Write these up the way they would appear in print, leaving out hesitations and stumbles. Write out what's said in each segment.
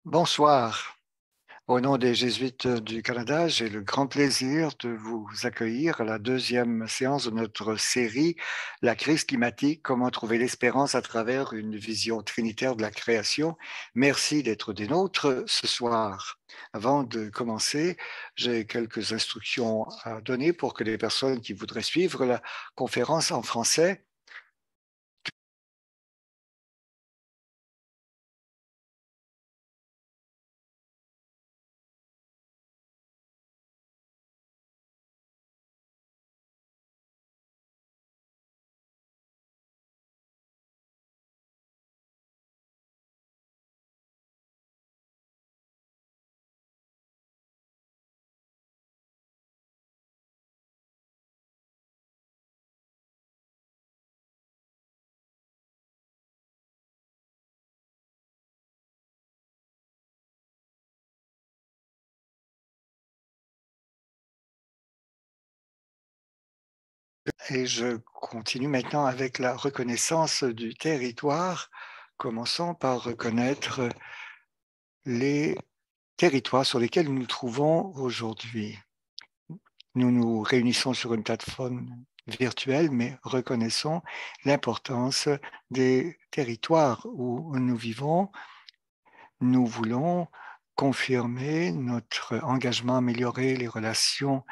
Bonsoir. Au nom des Jésuites du Canada, j'ai le grand plaisir de vous accueillir à la deuxième séance de notre série La crise climatique, comment trouver l'espérance à travers une vision trinitaire de la création. Merci d'être des nôtres ce soir. Avant de commencer, j'ai quelques instructions à donner pour que les personnes qui voudraient suivre la conférence en français et je continue maintenant avec la reconnaissance du territoire. Commençons par reconnaître les territoires sur lesquels nous nous trouvons aujourd'hui. Nous nous réunissons sur une plateforme virtuelle, mais reconnaissons l'importance des territoires où nous vivons. Nous voulons confirmer notre engagement à améliorer les relations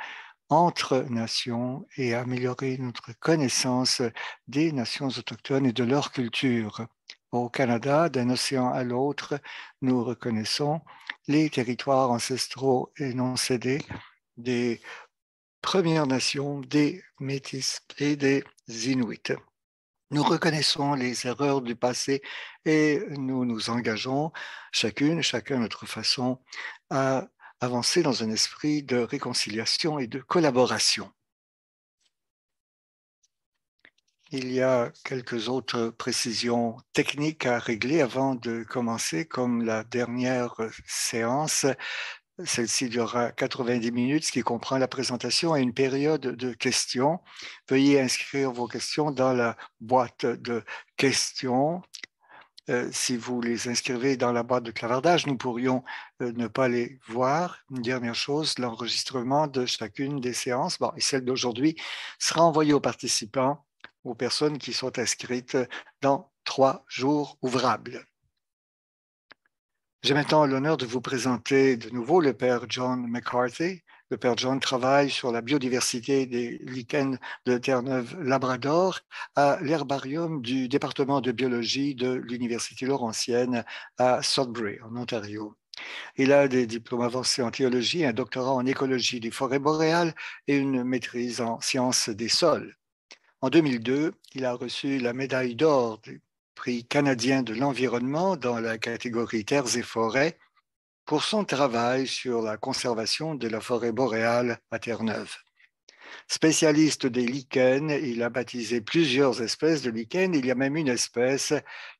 entre nations et améliorer notre connaissance des nations autochtones et de leur culture. Au Canada, d'un océan à l'autre, nous reconnaissons les territoires ancestraux et non cédés des Premières Nations, des Métis et des Inuits. Nous reconnaissons les erreurs du passé et nous nous engageons, chacun à notre façon, à avancer dans un esprit de réconciliation et de collaboration. Il y a quelques autres précisions techniques à régler avant de commencer, comme la dernière séance. Celle-ci durera 90 minutes, ce qui comprend la présentation et une période de questions. Veuillez inscrire vos questions dans la boîte de questions. Si vous les inscrivez dans la boîte de clavardage, nous pourrions ne pas les voir. Une dernière chose, l'enregistrement de chacune des séances, et celle d'aujourd'hui, sera envoyé aux participants, aux personnes qui sont inscrites dans 3 jours ouvrables. J'ai maintenant l'honneur de vous présenter de nouveau le Père John McCarthy. Le Père John travaille sur la biodiversité des lichens de Terre-Neuve-Labrador à l'herbarium du département de biologie de l'Université Laurentienne à Sudbury, en Ontario. Il a des diplômes avancés en théologie, un doctorat en écologie des forêts boréales et une maîtrise en sciences des sols. En 2002, il a reçu la médaille d'or du prix canadien de l'environnement dans la catégorie Terres et forêts pour son travail sur la conservation de la forêt boréale à Terre-Neuve. Spécialiste des lichens, il a baptisé plusieurs espèces de lichens. Il y a même une espèce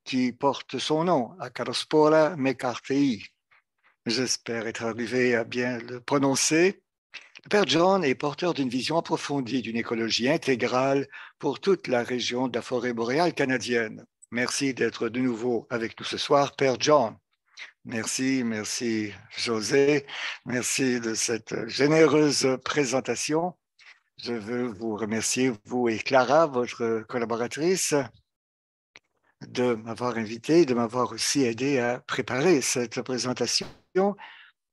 qui porte son nom, Acarospora mccarthy. J'espère être arrivé à bien le prononcer. Le Père John est porteur d'une vision approfondie d'une écologie intégrale pour toute la région de la forêt boréale canadienne. Merci d'être de nouveau avec nous ce soir, Père John. Merci José. Merci de cette généreuse présentation. Je veux vous remercier, vous et Clara, votre collaboratrice, de m'avoir invité, de m'avoir aussi aidé à préparer cette présentation.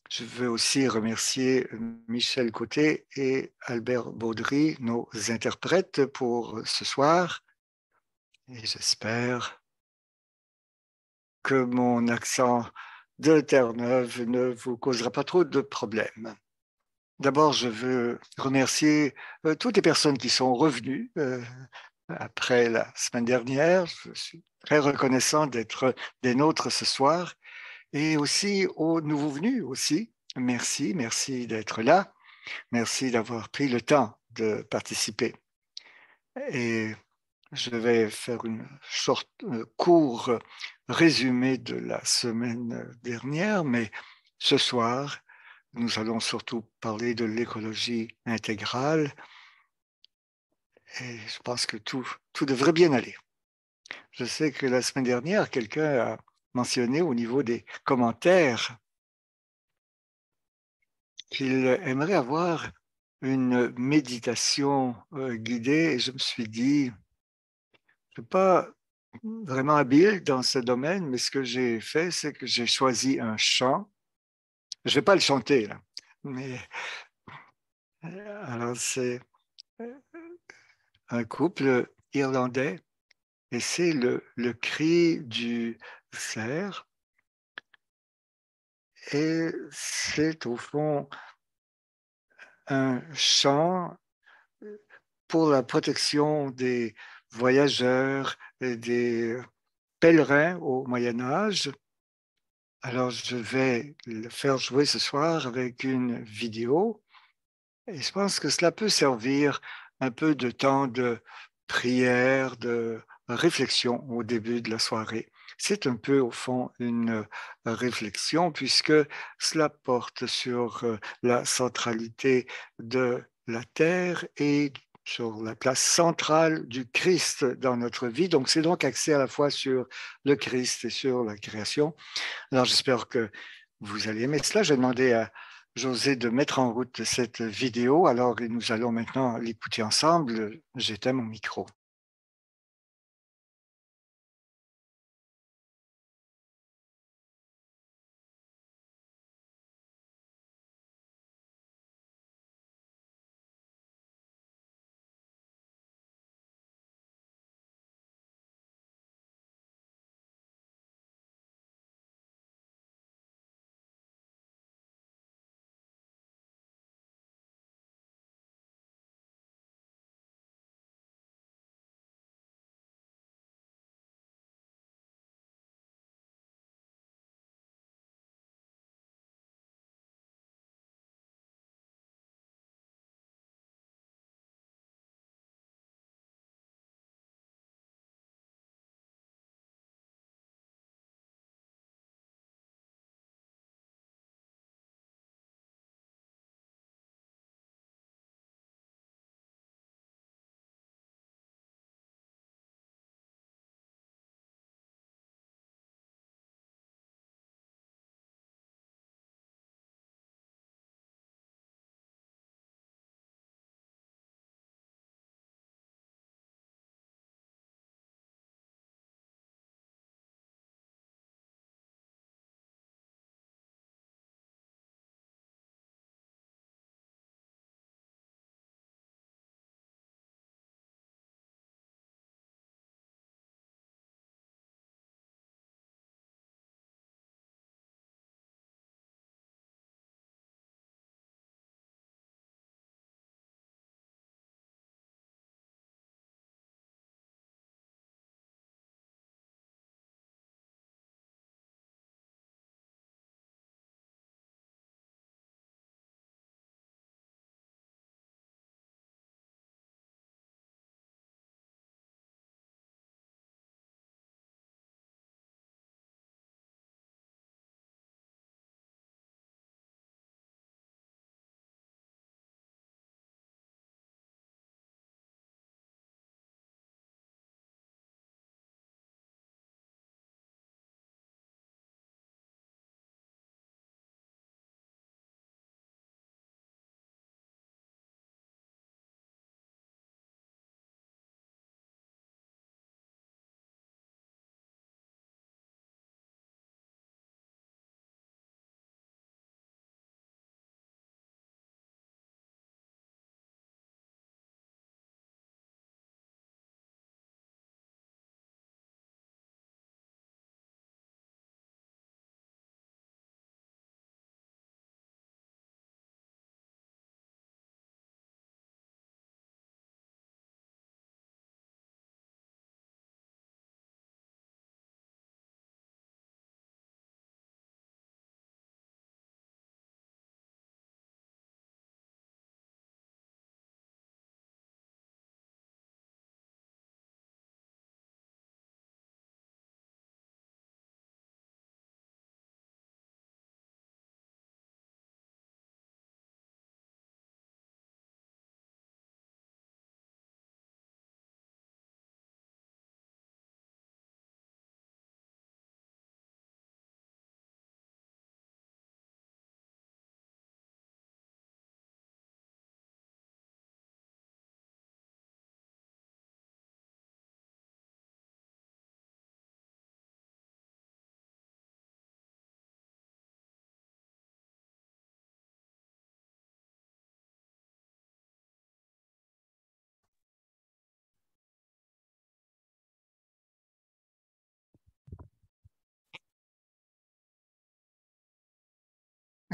Je veux aussi remercier Michel Côté et Albert Baudry, nos interprètes pour ce soir. Et j'espère que mon accent de Terre-Neuve ne vous causera pas trop de problèmes. D'abord, je veux remercier toutes les personnes qui sont revenues après la semaine dernière. Je suis très reconnaissant d'être des nôtres ce soir et aussi aux nouveaux venus aussi. Merci d'être là. Merci d'avoir pris le temps de participer. Et je vais faire une court résumé de la semaine dernière, mais ce soir, nous allons surtout parler de l'écologie intégrale et je pense que tout devrait bien aller. Je sais que la semaine dernière, quelqu'un a mentionné au niveau des commentaires qu'il aimerait avoir une méditation guidée et je me suis dit, je ne suis pas vraiment habile dans ce domaine, mais ce que j'ai fait, c'est que j'ai choisi un chant. Je ne vais pas le chanter, là, mais alors c'est un couple irlandais et c'est le cri du cerf et c'est au fond un chant pour la protection des voyageurs et des pèlerins au Moyen Âge. Alors, je vais le faire jouer ce soir avec une vidéo et je pense que cela peut servir un peu de temps de prière, de réflexion au début de la soirée. C'est un peu, au fond, une réflexion puisque cela porte sur la centralité de la terre et sur la place centrale du Christ dans notre vie. Donc, c'est donc axé à la fois sur le Christ et sur la création. Alors, j'espère que vous allez aimer cela. J'ai demandé à José de mettre en route cette vidéo. Alors, nous allons maintenant l'écouter ensemble. J'éteins mon micro.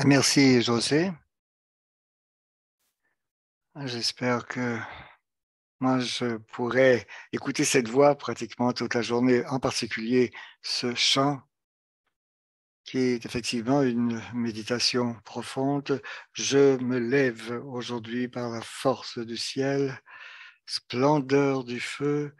Merci, José. J'espère que moi, je pourrais écouter cette voix pratiquement toute la journée, en particulier ce chant qui est effectivement une méditation profonde. Je me lève aujourd'hui par la force du ciel, splendeur du feu,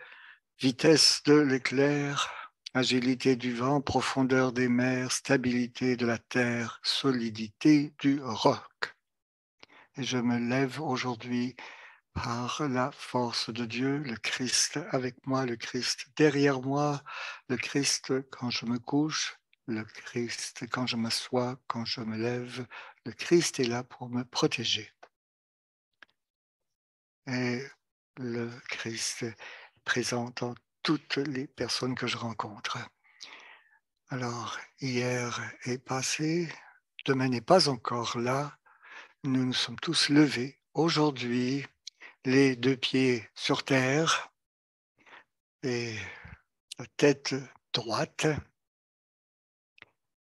vitesse de l'éclair, agilité du vent, profondeur des mers, stabilité de la terre, solidité du roc. Et je me lève aujourd'hui par la force de Dieu, le Christ avec moi, le Christ derrière moi, le Christ quand je me couche, le Christ quand je m'assois, quand je me lève. Le Christ est là pour me protéger. Et le Christ est présent dans toutes les personnes que je rencontre. Alors, hier est passé, demain n'est pas encore là. Nous nous sommes tous levés aujourd'hui, les deux pieds sur terre et la tête droite.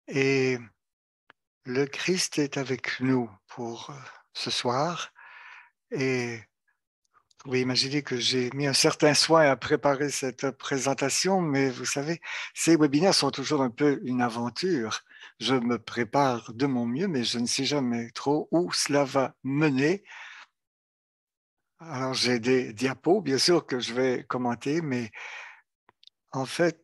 Et le Christ est avec nous pour ce soir. Et vous pouvez imaginer que j'ai mis un certain soin à préparer cette présentation, mais vous savez, ces webinaires sont toujours un peu une aventure. Je me prépare de mon mieux, mais je ne sais jamais trop où cela va mener. Alors, j'ai des diapos, bien sûr, que je vais commenter, mais en fait,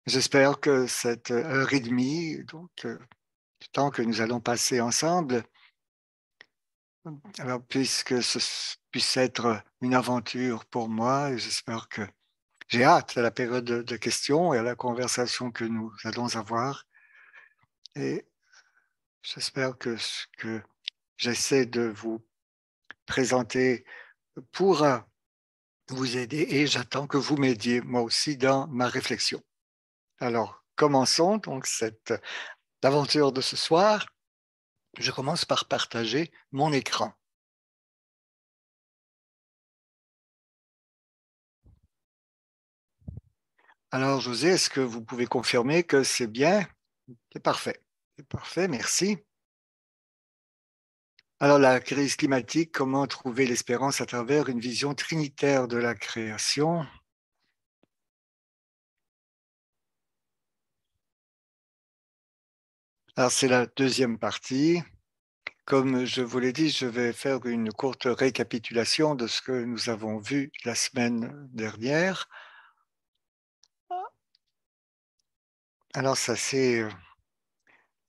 j'espère que cette heure et demie, donc du temps que nous allons passer ensemble, alors puisque ce puisse être une aventure pour moi, et j'espère que j'ai hâte à la période de questions et à la conversation que nous allons avoir. Et j'espère que ce que j'essaie de vous présenter pourra vous aider et j'attends que vous m'aidiez moi aussi dans ma réflexion. Alors, commençons donc cette aventure de ce soir. Je commence par partager mon écran. Alors, José, est-ce que vous pouvez confirmer que c'est bien? C'est parfait. C'est parfait, merci. Alors, la crise climatique, comment trouver l'espérance à travers une vision trinitaire de la création? Alors, c'est la deuxième partie. Comme je vous l'ai dit, je vais faire une courte récapitulation de ce que nous avons vu la semaine dernière. Alors, ça c'est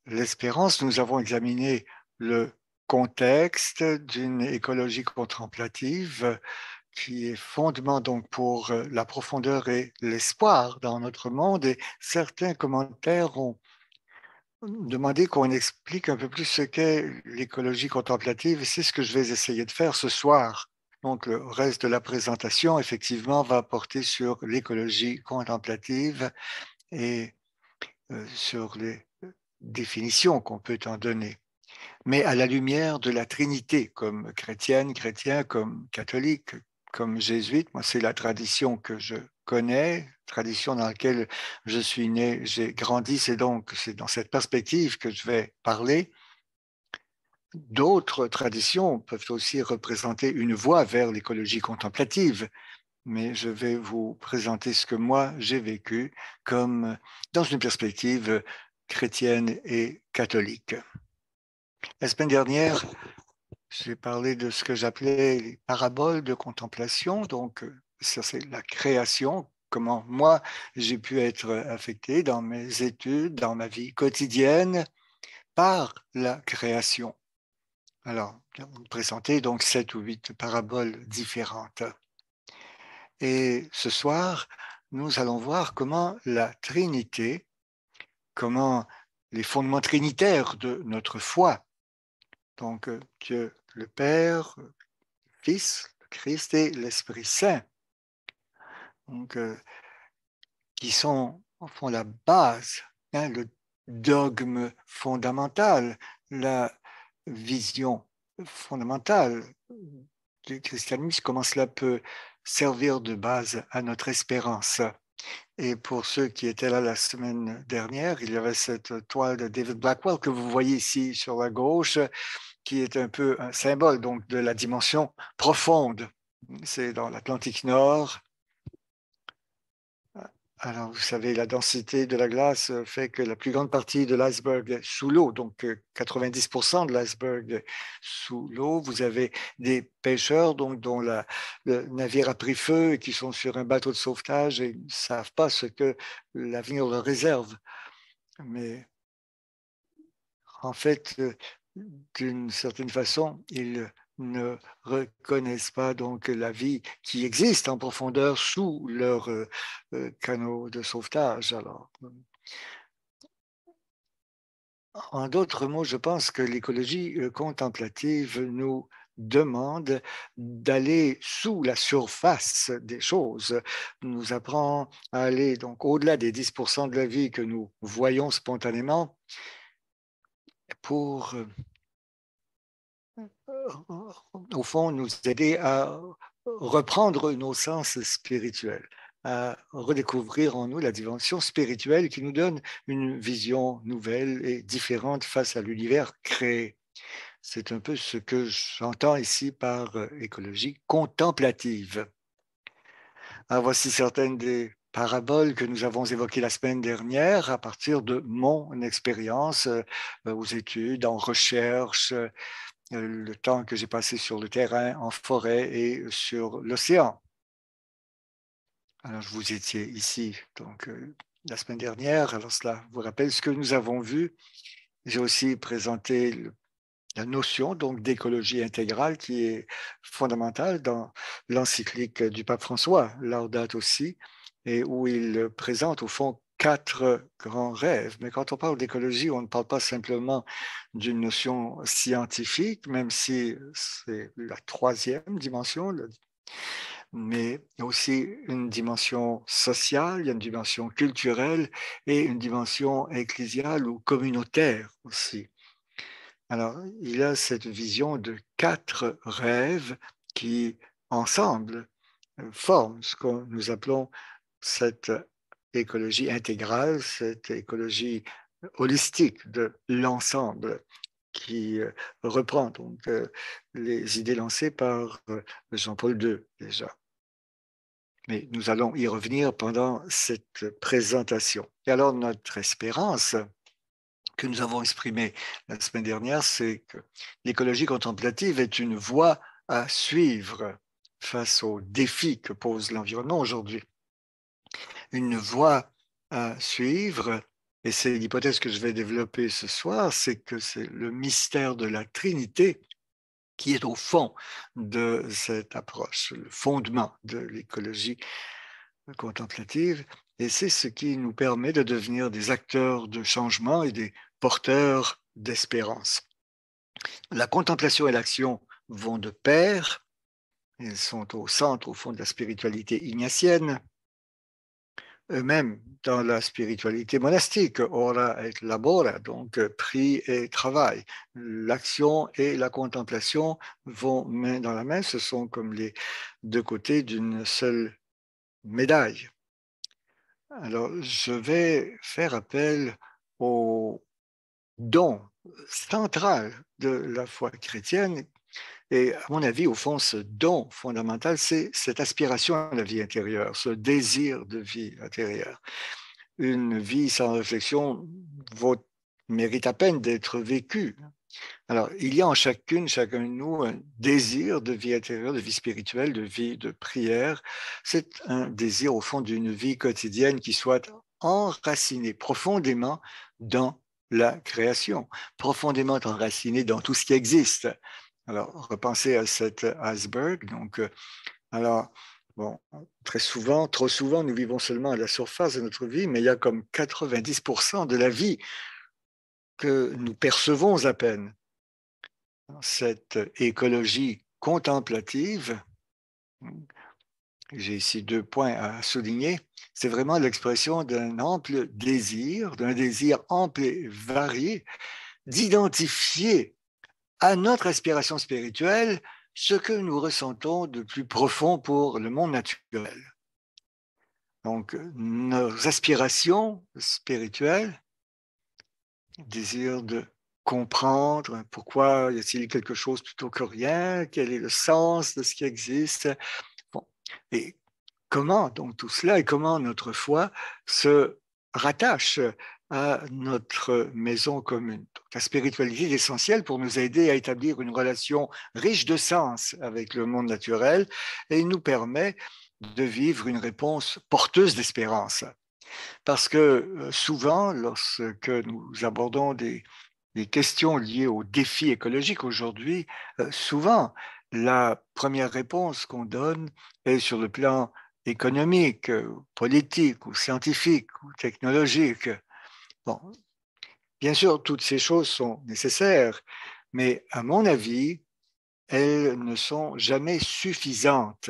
l'espérance. Nous avons examiné le contexte d'une écologie contemplative qui est fondement donc pour la profondeur et l'espoir dans notre monde. Et certains commentaires ont demandé qu'on explique un peu plus ce qu'est l'écologie contemplative. Et c'est ce que je vais essayer de faire ce soir. Donc, le reste de la présentation, effectivement, va porter sur l'écologie contemplative et sur les définitions qu'on peut en donner, mais à la lumière de la Trinité, comme chrétienne, chrétien, comme catholique, comme jésuite. Moi, c'est la tradition que je connais, tradition dans laquelle je suis né, j'ai grandi, c'est donc c'est dans cette perspective que je vais parler. D'autres traditions peuvent aussi représenter une voie vers l'écologie contemplative, mais je vais vous présenter ce que moi j'ai vécu comme dans une perspective chrétienne et catholique. La semaine dernière, j'ai parlé de ce que j'appelais les paraboles de contemplation. Donc, ça, c'est la création, comment moi, j'ai pu être affecté dans mes études, dans ma vie quotidienne, par la création. Alors, vous me présentez donc 7 ou 8 paraboles différentes. Et ce soir, nous allons voir comment la Trinité, comment les fondements trinitaires de notre foi, donc Dieu le Père, le Fils, le Christ et l'Esprit Saint, donc, qui sont au fond la base, hein, le dogme fondamental, la vision fondamentale du christianisme, comment cela peut servir de base à notre espérance. Et pour ceux qui étaient là la semaine dernière, il y avait cette toile de David Blackwell que vous voyez ici sur la gauche, qui est un peu un symbole donc de la dimension profonde. C'est dans l'Atlantique Nord. Alors, vous savez, la densité de la glace fait que la plus grande partie de l'iceberg est sous l'eau, donc 90% de l'iceberg est sous l'eau. Vous avez des pêcheurs donc, dont le navire a pris feu et qui sont sur un bateau de sauvetage et ne savent pas ce que l'avenir leur réserve. Mais en fait, d'une certaine façon, ils ne reconnaissent pas donc la vie qui existe en profondeur sous leur canot de sauvetage. Alors, en d'autres mots, je pense que l'écologie contemplative nous demande d'aller sous la surface des choses, nous apprend à aller donc au-delà des 10% de la vie que nous voyons spontanément pour au fond, nous aider à reprendre nos sens spirituels, à redécouvrir en nous la dimension spirituelle qui nous donne une vision nouvelle et différente face à l'univers créé. C'est un peu ce que j'entends ici par écologie contemplative. Alors, voici certaines des paraboles que nous avons évoquées la semaine dernière à partir de mon expérience aux études, en recherche, le temps que j'ai passé sur le terrain, en forêt et sur l'océan. Alors, vous étiez ici donc la semaine dernière. Alors, cela vous rappelle ce que nous avons vu. J'ai aussi présenté la notion donc d'écologie intégrale qui est fondamentale dans l'encyclique du pape François, Laudato Si, et où il présente au fond quatre grands rêves. Mais quand on parle d'écologie, on ne parle pas simplement d'une notion scientifique, même si c'est la troisième dimension, mais il y a aussi une dimension sociale, il y a une dimension culturelle et une dimension ecclésiale ou communautaire aussi. Alors, il y a cette vision de quatre rêves qui, ensemble, forment ce que nous appelons cette écologie intégrale, cette écologie holistique de l'ensemble qui reprend donc les idées lancées par Jean-Paul II déjà. Mais nous allons y revenir pendant cette présentation. Et alors, notre espérance que nous avons exprimée la semaine dernière, c'est que l'écologie contemplative est une voie à suivre face aux défis que pose l'environnement aujourd'hui. Une voie à suivre, et c'est l'hypothèse que je vais développer ce soir, c'est que c'est le mystère de la Trinité qui est au fond de cette approche, le fondement de l'écologie contemplative, et c'est ce qui nous permet de devenir des acteurs de changement et des porteurs d'espérance. La contemplation et l'action vont de pair, elles sont au centre, au fond, de la spiritualité ignatienne, même dans la spiritualité monastique, ora et labora, donc prie et travail. L'action et la contemplation vont main dans la main, ce sont comme les deux côtés d'une seule médaille. Alors, je vais faire appel au don central de la foi chrétienne. Et à mon avis, au fond, ce don fondamental, c'est cette aspiration à la vie intérieure, ce désir de vie intérieure. Une vie sans réflexion mérite à peine d'être vécue. Alors, il y a en chacun de nous, un désir de vie intérieure, de vie spirituelle, de vie de prière. C'est un désir, au fond, d'une vie quotidienne qui soit enracinée profondément dans la création, profondément enracinée dans tout ce qui existe. Alors, repensez à cet iceberg. Donc, alors, bon, très souvent, trop souvent, nous vivons seulement à la surface de notre vie, mais il y a comme 90% de la vie que nous percevons à peine. Cette écologie contemplative, j'ai ici deux points à souligner, c'est vraiment l'expression d'un ample désir, d'un désir ample et varié, d'identifier à notre aspiration spirituelle ce que nous ressentons de plus profond pour le monde naturel. Donc, nos aspirations spirituelles, désir de comprendre pourquoi y a-t-il quelque chose plutôt que rien, quel est le sens de ce qui existe. Bon. Et comment donc tout cela et comment notre foi se rattache à notre maison commune. Donc, la spiritualité est essentielle pour nous aider à établir une relation riche de sens avec le monde naturel et il nous permet de vivre une réponse porteuse d'espérance. Parce que souvent, lorsque nous abordons des questions liées aux défis écologiques aujourd'hui, souvent, la première réponse qu'on donne est sur le plan économique, politique ou scientifique ou technologique. Bon, bien sûr, toutes ces choses sont nécessaires, mais à mon avis, elles ne sont jamais suffisantes.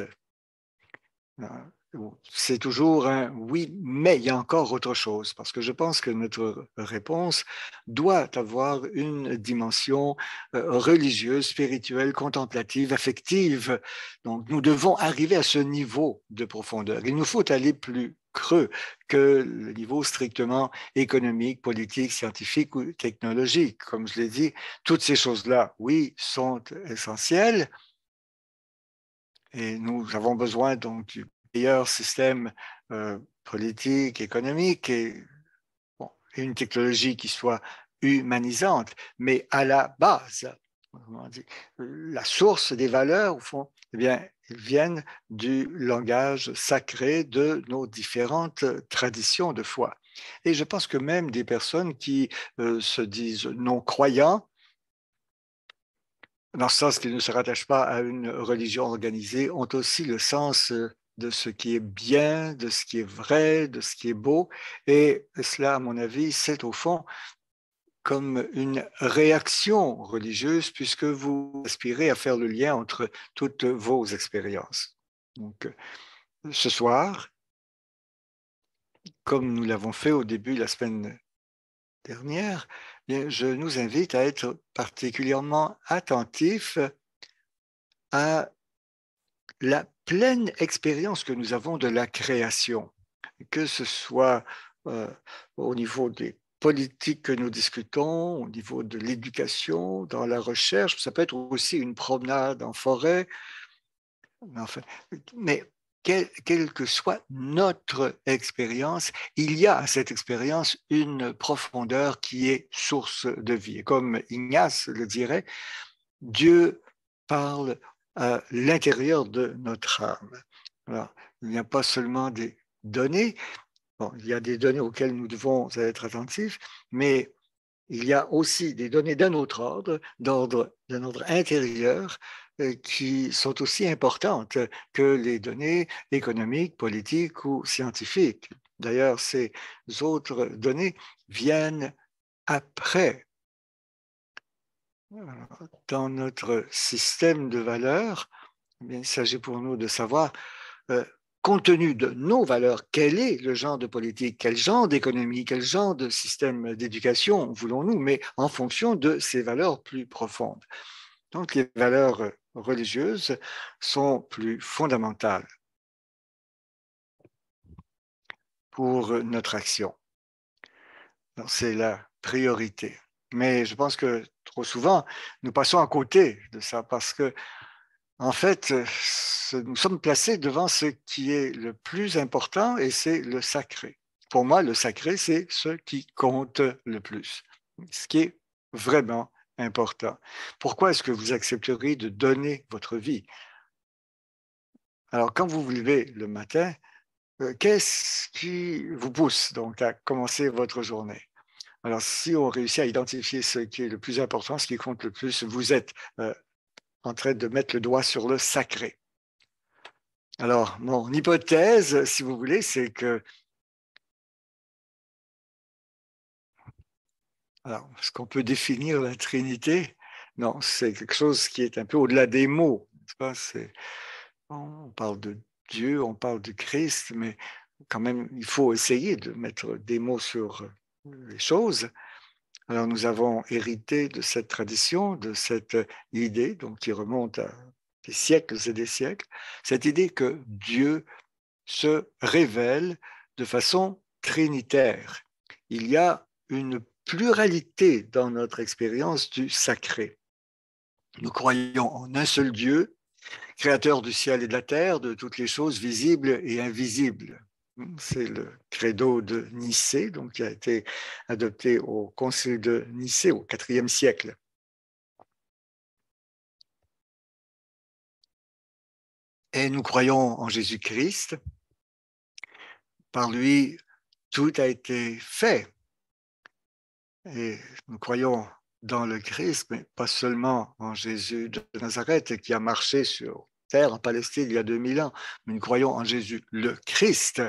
C'est toujours un oui, mais il y a encore autre chose, parce que je pense que notre réponse doit avoir une dimension religieuse, spirituelle, contemplative, affective. Donc, nous devons arriver à ce niveau de profondeur. Il nous faut aller plus creux que le niveau strictement économique, politique, scientifique ou technologique. Comme je l'ai dit, toutes ces choses-là, oui, sont essentielles, et nous avons besoin donc du meilleur système politique, économique et, bon, et une technologie qui soit humanisante. Mais à la base, la source des valeurs, au fond, eh bien, elles viennent du langage sacré de nos différentes traditions de foi. Et je pense que même des personnes qui se disent non-croyants, dans ce sens qu'ils ne se rattachent pas à une religion organisée, ont aussi le sens de ce qui est bien, de ce qui est vrai, de ce qui est beau. Et cela, à mon avis, c'est au fond comme une réaction religieuse, puisque vous aspirez à faire le lien entre toutes vos expériences. Donc, ce soir, comme nous l'avons fait au début la semaine dernière, je nous invite à être particulièrement attentifs à la pleine expérience que nous avons de la création, que ce soit au niveau des politiques que nous discutons, au niveau de l'éducation, dans la recherche, ça peut être aussi une promenade en forêt, enfin, mais quelle que soit notre expérience, il y a à cette expérience une profondeur qui est source de vie. Et comme Ignace le dirait, Dieu parle à l'intérieur de notre âme. Alors, il n'y a pas seulement des données, bon, il y a des données auxquelles nous devons être attentifs, mais il y a aussi des données d'un autre ordre, d'un ordre intérieur, qui sont aussi importantes que les données économiques, politiques ou scientifiques. D'ailleurs, ces autres données viennent après. Dans notre système de valeurs, il s'agit pour nous de savoir, compte tenu de nos valeurs, quel est le genre de politique, quel genre d'économie, quel genre de système d'éducation voulons-nous, mais en fonction de ces valeurs plus profondes. Donc, les valeurs religieuses sont plus fondamentales pour notre action. C'est la priorité. Mais je pense que trop souvent, nous passons à côté de ça parce que en fait, nous sommes placés devant ce qui est le plus important et c'est le sacré. Pour moi, le sacré, c'est ce qui compte le plus, ce qui est vraiment important. Pourquoi est-ce que vous accepteriez de donner votre vie? Alors, quand vous vous levez le matin, qu'est-ce qui vous pousse donc à commencer votre journée? Alors, si on réussit à identifier ce qui est le plus important, ce qui compte le plus, vous êtes en train de mettre le doigt sur le sacré. Alors, mon hypothèse, si vous voulez, c'est que, alors, est-ce qu'on peut définir la Trinité? Non, c'est quelque chose qui est un peu au-delà des mots. On parle de Dieu, on parle de Christ, mais quand même, il faut essayer de mettre des mots sur les choses. Alors, nous avons hérité de cette tradition, de cette idée, donc qui remonte à des siècles et des siècles, cette idée que Dieu se révèle de façon trinitaire. Il y a une pluralité dans notre expérience du sacré. Nous croyons en un seul Dieu, créateur du ciel et de la terre, de toutes les choses visibles et invisibles. C'est le credo de Nicée, donc qui a été adopté au Concile de Nicée au IVe siècle. Et nous croyons en Jésus-Christ. Par lui, tout a été fait. Et nous croyons dans le Christ, mais pas seulement en Jésus de Nazareth qui a marché sur terre en Palestine il y a 2000 ans, mais nous croyons en Jésus le Christ.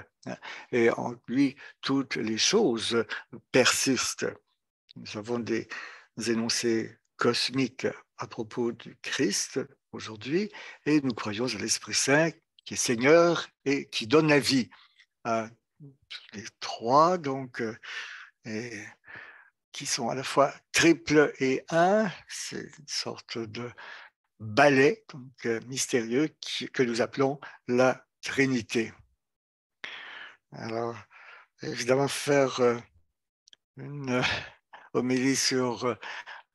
Et en lui, toutes les choses persistent. Nous avons des énoncés cosmiques à propos du Christ aujourd'hui, et nous croyons à l'Esprit Saint qui est Seigneur et qui donne la vie à les trois, donc, et qui sont à la fois triple et un. C'est une sorte de ballet donc, mystérieux que nous appelons la Trinité. Alors, évidemment, faire une homélie sur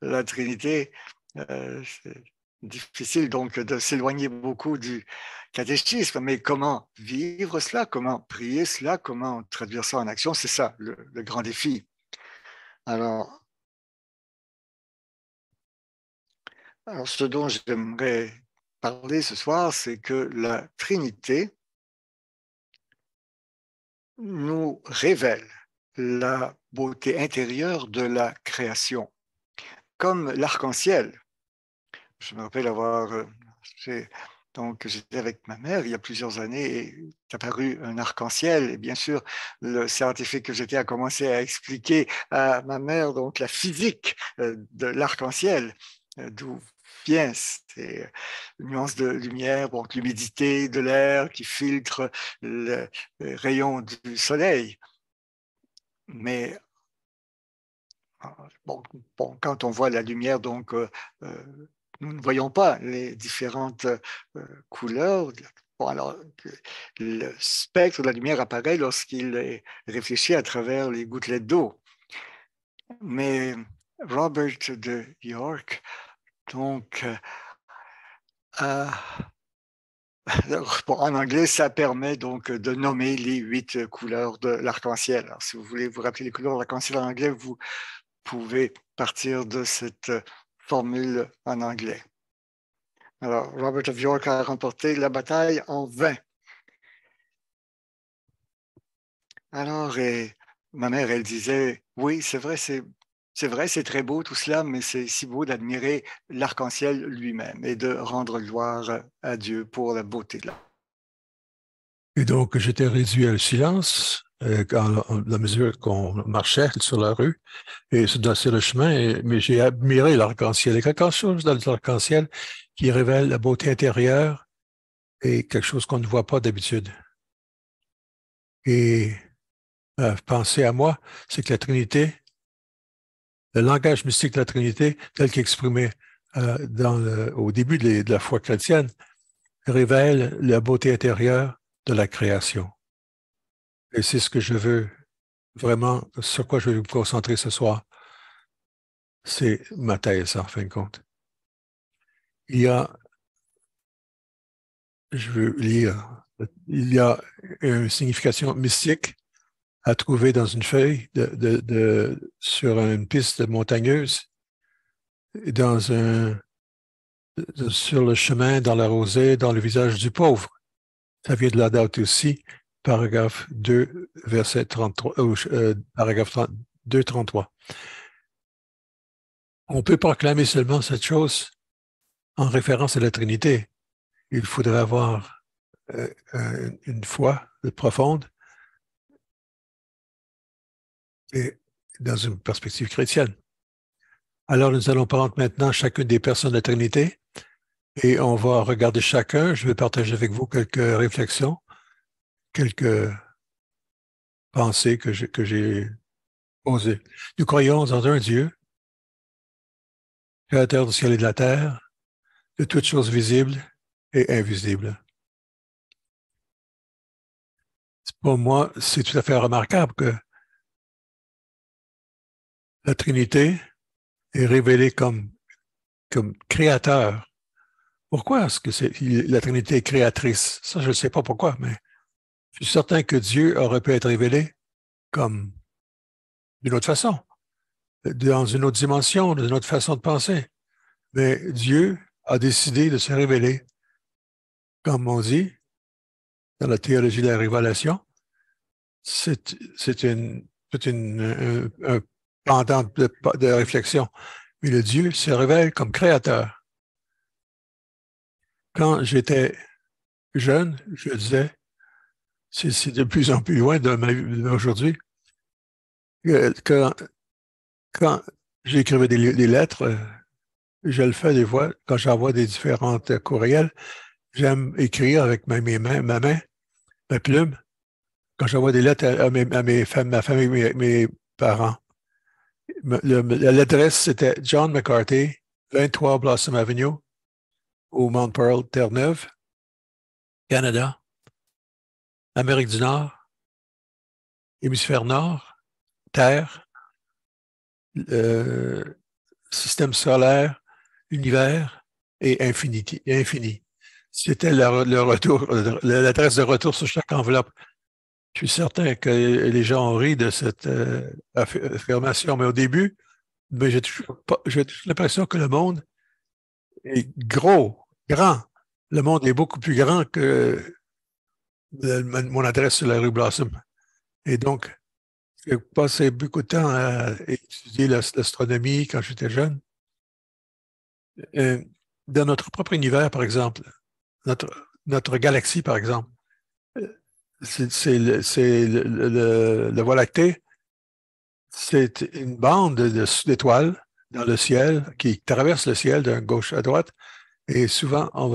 la Trinité, c'est difficile donc de s'éloigner beaucoup du catéchisme, mais comment vivre cela, comment prier cela, comment traduire ça en action, c'est ça le grand défi. Alors, ce dont j'aimerais parler ce soir, c'est que la Trinité nous révèle la beauté intérieure de la création, comme l'arc-en-ciel. Je me rappelle avoir, donc j'étais avec ma mère il y a plusieurs années et est apparu un arc-en-ciel. Et bien sûr, le scientifique que j'étais a commencé à expliquer à ma mère donc la physique de l'arc-en-ciel, d'où vient ces nuances de lumière, donc l'humidité de l'air qui filtre le rayon du soleil. Mais bon, quand on voit la lumière, donc nous ne voyons pas les différentes couleurs. Bon, alors, le spectre de la lumière apparaît lorsqu'il est réfléchi à travers les gouttelettes d'eau. Mais Robert de York, donc, bon, en anglais, ça permet donc de nommer les 8 couleurs de l'arc-en-ciel. Alors, si vous voulez vous rappeler les couleurs de l'arc-en-ciel en anglais, vous pouvez partir de cette formule en anglais. Alors, Robert of York a remporté la bataille en vain. Alors, ma mère, elle disait, oui, c'est vrai, c'est très beau tout cela, mais c'est si beau d'admirer l'arc-en-ciel lui-même et de rendre gloire à Dieu pour la beauté de l'arc. Et donc, j'étais réduit au silence à la mesure qu'on marchait sur la rue et sur le chemin, mais j'ai admiré l'arc-en-ciel. Il y a quelque chose dans l'arc-en-ciel qui révèle la beauté intérieure et quelque chose qu'on ne voit pas d'habitude. Et penser à moi, c'est que la Trinité, le langage mystique de la Trinité, tel qu'exprimé au début de la foi chrétienne, révèle la beauté intérieure de la création. Et c'est ce que je veux vraiment, sur quoi je vais me concentrer ce soir. C'est ma thèse, en fin de compte. Je veux lire, il y a une signification mystique à trouver dans une feuille sur une piste montagneuse, sur le chemin, dans la rosée, dans le visage du pauvre. Ça vient de la date aussi, paragraphe 2, verset 33, paragraphe 2, 33. On peut proclamer seulement cette chose en référence à la Trinité. Il faudrait avoir une foi profonde et dans une perspective chrétienne. Alors, nous allons prendre maintenant chacune des personnes de la Trinité et on va regarder chacun. Je vais partager avec vous quelques réflexions, quelques pensées que j'ai posées. Nous croyons en un Dieu, créateur du ciel et de la terre, de toutes choses visibles et invisibles. Pour moi, c'est tout à fait remarquable que la Trinité est révélée comme créateur. Pourquoi est-ce que la Trinité est créatrice? Ça, je ne sais pas pourquoi, mais je suis certain que Dieu aurait pu être révélé comme d'une autre façon, dans une autre dimension, d'une autre façon de penser. Mais Dieu a décidé de se révéler, comme on dit dans la théologie de la révélation. C'est un pendant de réflexion. Mais le Dieu se révèle comme créateur. Quand j'étais jeune, je disais, c'est de plus en plus loin de ma vie d'aujourd'hui, quand j'écrivais des lettres, je le fais des fois, quand j'envoie des différentes courriels, j'aime écrire avec ma main, ma plume, quand j'envoie des lettres ma famille, mes parents. L'adresse, c'était John McCarthy, 23 Blossom Avenue, au Mount Pearl, Terre-Neuve, Canada, Amérique du Nord, Hémisphère Nord, Terre, euh, système solaire, univers et infini. C'était le retour, l'adresse de retour sur chaque enveloppe. Je suis certain que les gens ont ri de cette affirmation, mais au début, mais j'ai toujours l'impression que le monde est grand. Le monde est beaucoup plus grand que mon adresse sur la rue Blossom. Et donc, j'ai passé beaucoup de temps à étudier l'astronomie quand j'étais jeune. Dans notre propre univers, par exemple, notre galaxie, par exemple, c'est le Voie lactée, c'est une bande d'étoiles dans le ciel qui traverse le ciel de gauche à droite. Et souvent, on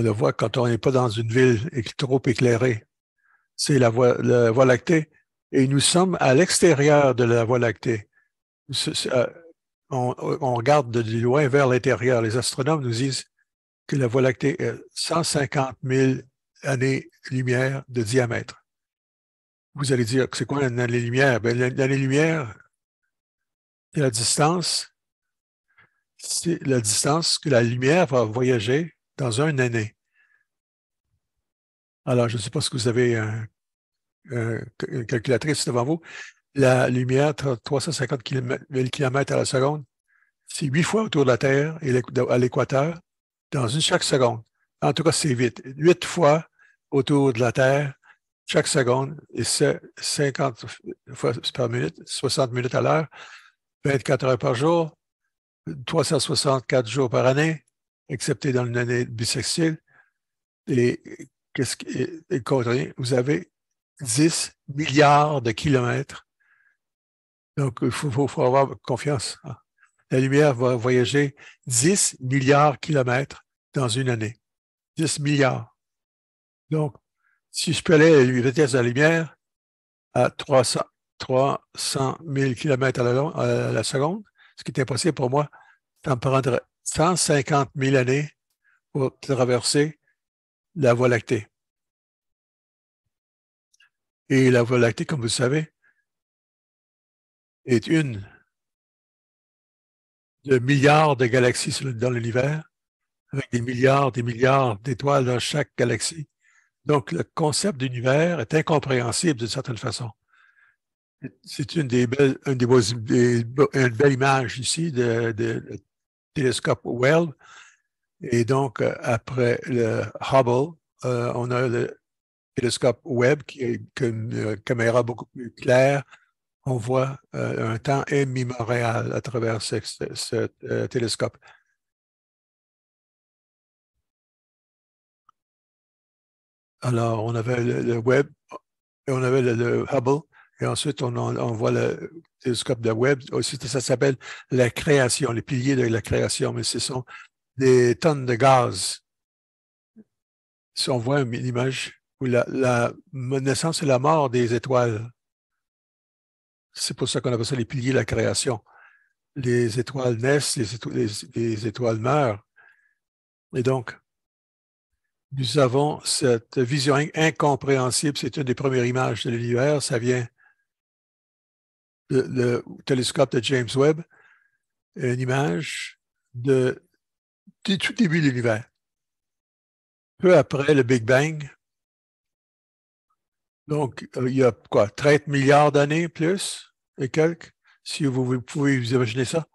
le voit quand on n'est pas dans une ville trop éclairée. C'est la Voie lactée. Et nous sommes à l'extérieur de la Voie lactée. On regarde de loin vers l'intérieur. Les astronomes nous disent que la Voie lactée est 150 000 années-lumière de diamètre. Vous allez dire, c'est quoi une année-lumière? Ben, l'année-lumière, c'est la distance que la lumière va voyager dans une année. Alors, je ne sais pas si vous avez une calculatrice devant vous. La lumière, 350 000 km à la seconde, c'est 8 fois autour de la Terre et à l'équateur dans chaque seconde. En tout cas, c'est vite. 8 fois autour de la Terre chaque seconde, et c'est 50 fois par minute, 60 minutes à l'heure, 24 heures par jour, 364 jours par année, excepté dans une année bissextile. Et vous avez 10 milliards de kilomètres. Donc, il faut avoir confiance. La lumière va voyager 10 milliards de kilomètres dans une année. 10 milliards. Donc, si je peux aller à la vitesse de la lumière à 300 000 km à la seconde, ce qui est impossible pour moi, ça me prendrait 150 000 années pour traverser la Voie lactée. Et la Voie lactée, comme vous le savez, est une de milliards de galaxies dans l'univers, avec des milliards d'étoiles dans chaque galaxie. Donc, le concept d'univers est incompréhensible d'une certaine façon. C'est une belle image ici de télescope Webb. Et donc, après le Hubble, on a le télescope Webb qui est une caméra beaucoup plus claire. On voit un temps immémorial à travers ce télescope. Alors, on avait le Webb, et on avait le Hubble, et ensuite on voit le télescope de Webb. Aussi, ça s'appelle la création, les piliers de la création, mais ce sont des tonnes de gaz. Si on voit une image où la naissance et la mort des étoiles, c'est pour ça qu'on appelle ça les piliers de la création. Les étoiles naissent, les étoiles meurent. Et donc, nous avons cette vision incompréhensible. C'est une des premières images de l'univers. Ça vient le télescope de James Webb, une image du tout début de l'univers. Peu après le Big Bang, donc il y a quoi, 30 milliards d'années plus et quelques, si vous pouvez vous imaginer ça.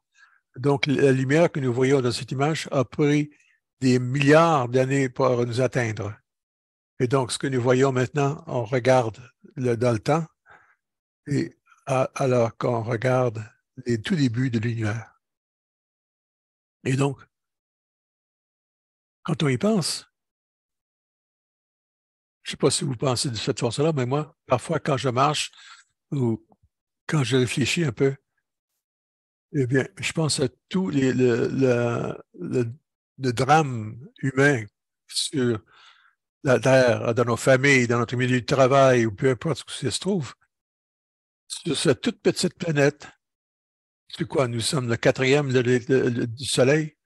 Donc la lumière que nous voyons dans cette image a pris des milliards d'années pour nous atteindre. Et donc ce que nous voyons maintenant, on regarde dans le temps, et alors qu'on regarde les tout débuts de l'univers. Et donc, quand on y pense, je ne sais pas si vous pensez de cette façon-là, mais moi, parfois, quand je marche ou quand je réfléchis un peu, eh bien, je pense à tout le drame humain sur la Terre, dans nos familles, dans notre milieu de travail, ou peu importe où ça se trouve, sur cette toute petite planète. C'est quoi? Nous sommes le quatrième du Soleil.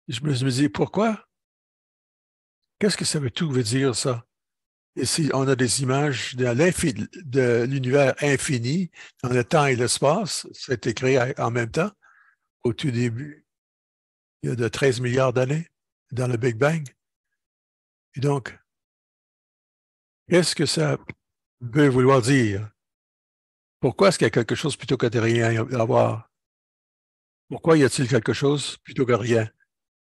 Je me dis, pourquoi? Qu'est-ce que ça veut tout veut dire, ça? Ici, on a des images de l'univers infini, dans le temps et l'espace. Ça a été créé en même temps, au tout début, il y a de 13 milliards d'années, dans le Big Bang. Et donc, qu'est-ce que ça veut vouloir dire? Pourquoi est-ce qu'il y a quelque chose plutôt que de rien à avoir? Pourquoi y a-t-il quelque chose plutôt que rien?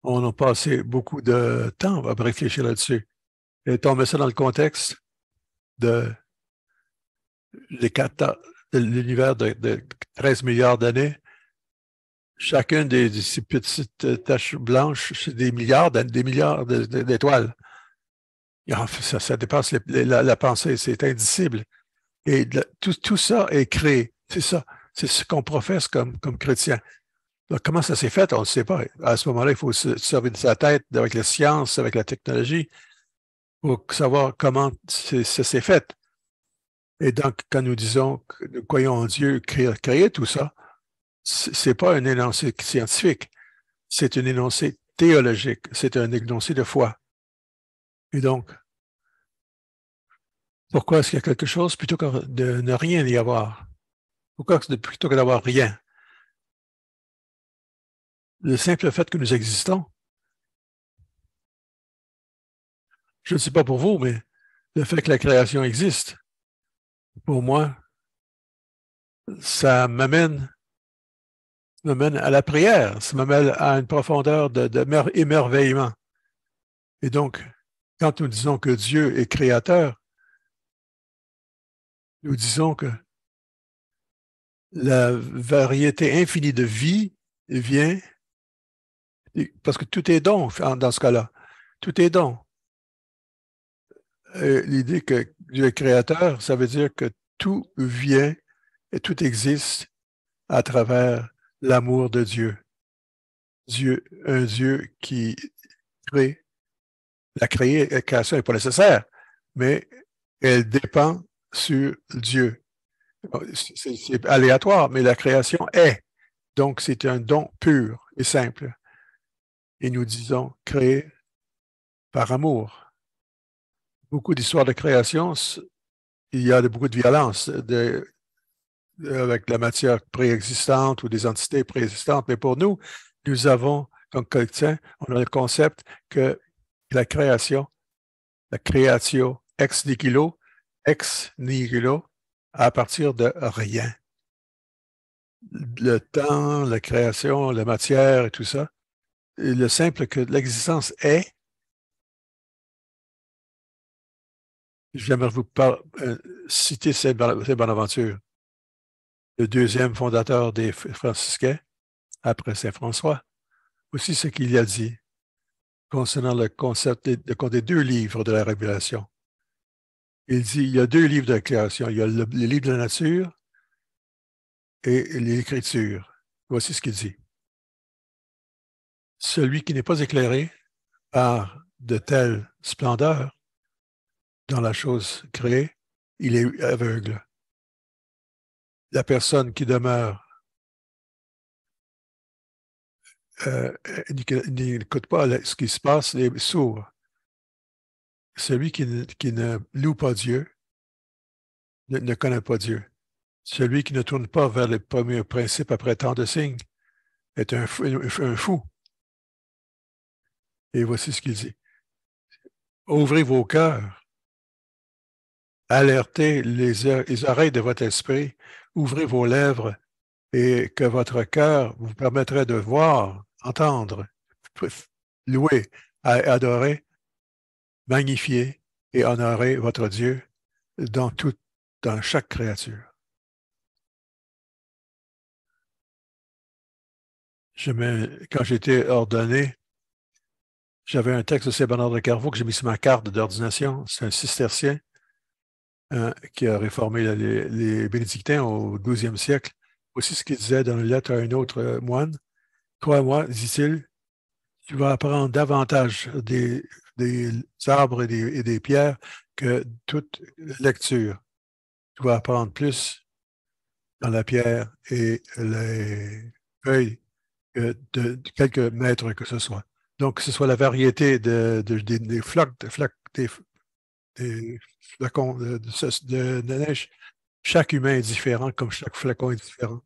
On a passé beaucoup de temps à réfléchir là-dessus. Et on met ça dans le contexte de l'univers de 13 milliards d'années. Chacune de ces petites taches blanches, c'est des milliards d'étoiles. Ça dépasse la pensée, c'est indicible. Et tout ça est créé. C'est ça. C'est ce qu'on professe comme chrétien. Donc, comment ça s'est fait? On ne sait pas. À ce moment-là, il faut se servir de sa tête avec la science, avec la technologie, pour savoir comment ça s'est fait. Et donc, quand nous disons que nous croyons en Dieu créer tout ça, c'est pas un énoncé scientifique, c'est un énoncé théologique, c'est un énoncé de foi. Et donc, pourquoi est-ce qu'il y a quelque chose plutôt que de ne rien y avoir? Pourquoi plutôt que d'avoir rien? Le simple fait que nous existons, je ne sais pas pour vous, mais le fait que la création existe, pour moi, ça m'amène à la prière, ça m'amène à une profondeur d'émerveillement. Et donc, quand nous disons que Dieu est créateur, nous disons que la variété infinie de vie vient, parce que tout est don dans ce cas-là. Tout est don. L'idée que Dieu est créateur, ça veut dire que tout vient et tout existe à travers l'amour de Dieu. Un Dieu qui crée. La création n'est pas nécessaire, mais elle dépend sur Dieu. C'est aléatoire, mais la création est. Donc, c'est un don pur et simple. Et nous disons créé par amour. Beaucoup d'histoires de création, il y a beaucoup de violence avec la matière préexistante ou des entités préexistantes. Mais pour nous, nous avons, comme chrétiens, on a le concept que la création, la créatio ex nihilo, à partir de rien. Le temps, la création, la matière et tout ça, et le simple que l'existence est, j'aimerais vous citer Saint Bonaventure, le deuxième fondateur des franciscains, après Saint François. Aussi ce qu'il a dit concernant le concept des deux livres de la Révélation. Il dit, il y a deux livres de la création. Il y a le livre de la nature et l'écriture. Voici ce qu'il dit. Celui qui n'est pas éclairé par de telles splendeurs dans la chose créée, il est aveugle. La personne qui demeure n'écoute pas ce qui se passe, est sourd. Celui qui ne loue pas Dieu ne connaît pas Dieu. Celui qui ne tourne pas vers les premiers principes après tant de signes est un fou. Et voici ce qu'il dit. Ouvrez vos cœurs, alertez les oreilles de votre esprit, ouvrez vos lèvres et que votre cœur vous permettrait de voir, entendre, louer, adorer, magnifier et honorer votre Dieu dans chaque créature. Quand j'étais ordonné, j'avais un texte de Saint Bernard de Clairvaux que j'ai mis sur ma carte d'ordination. C'est un cistercien qui a réformé les bénédictins au 12e siècle. Voici ce qu'il disait dans une lettre à un autre moine. Toi, moi, dit-il, tu vas apprendre davantage des arbres et des pierres que toute lecture. Tu vas apprendre plus dans la pierre et les feuilles que de quelques mètres que ce soit. Donc, que ce soit la variété des flacons de neige, chaque humain est différent, comme chaque flacon est différent.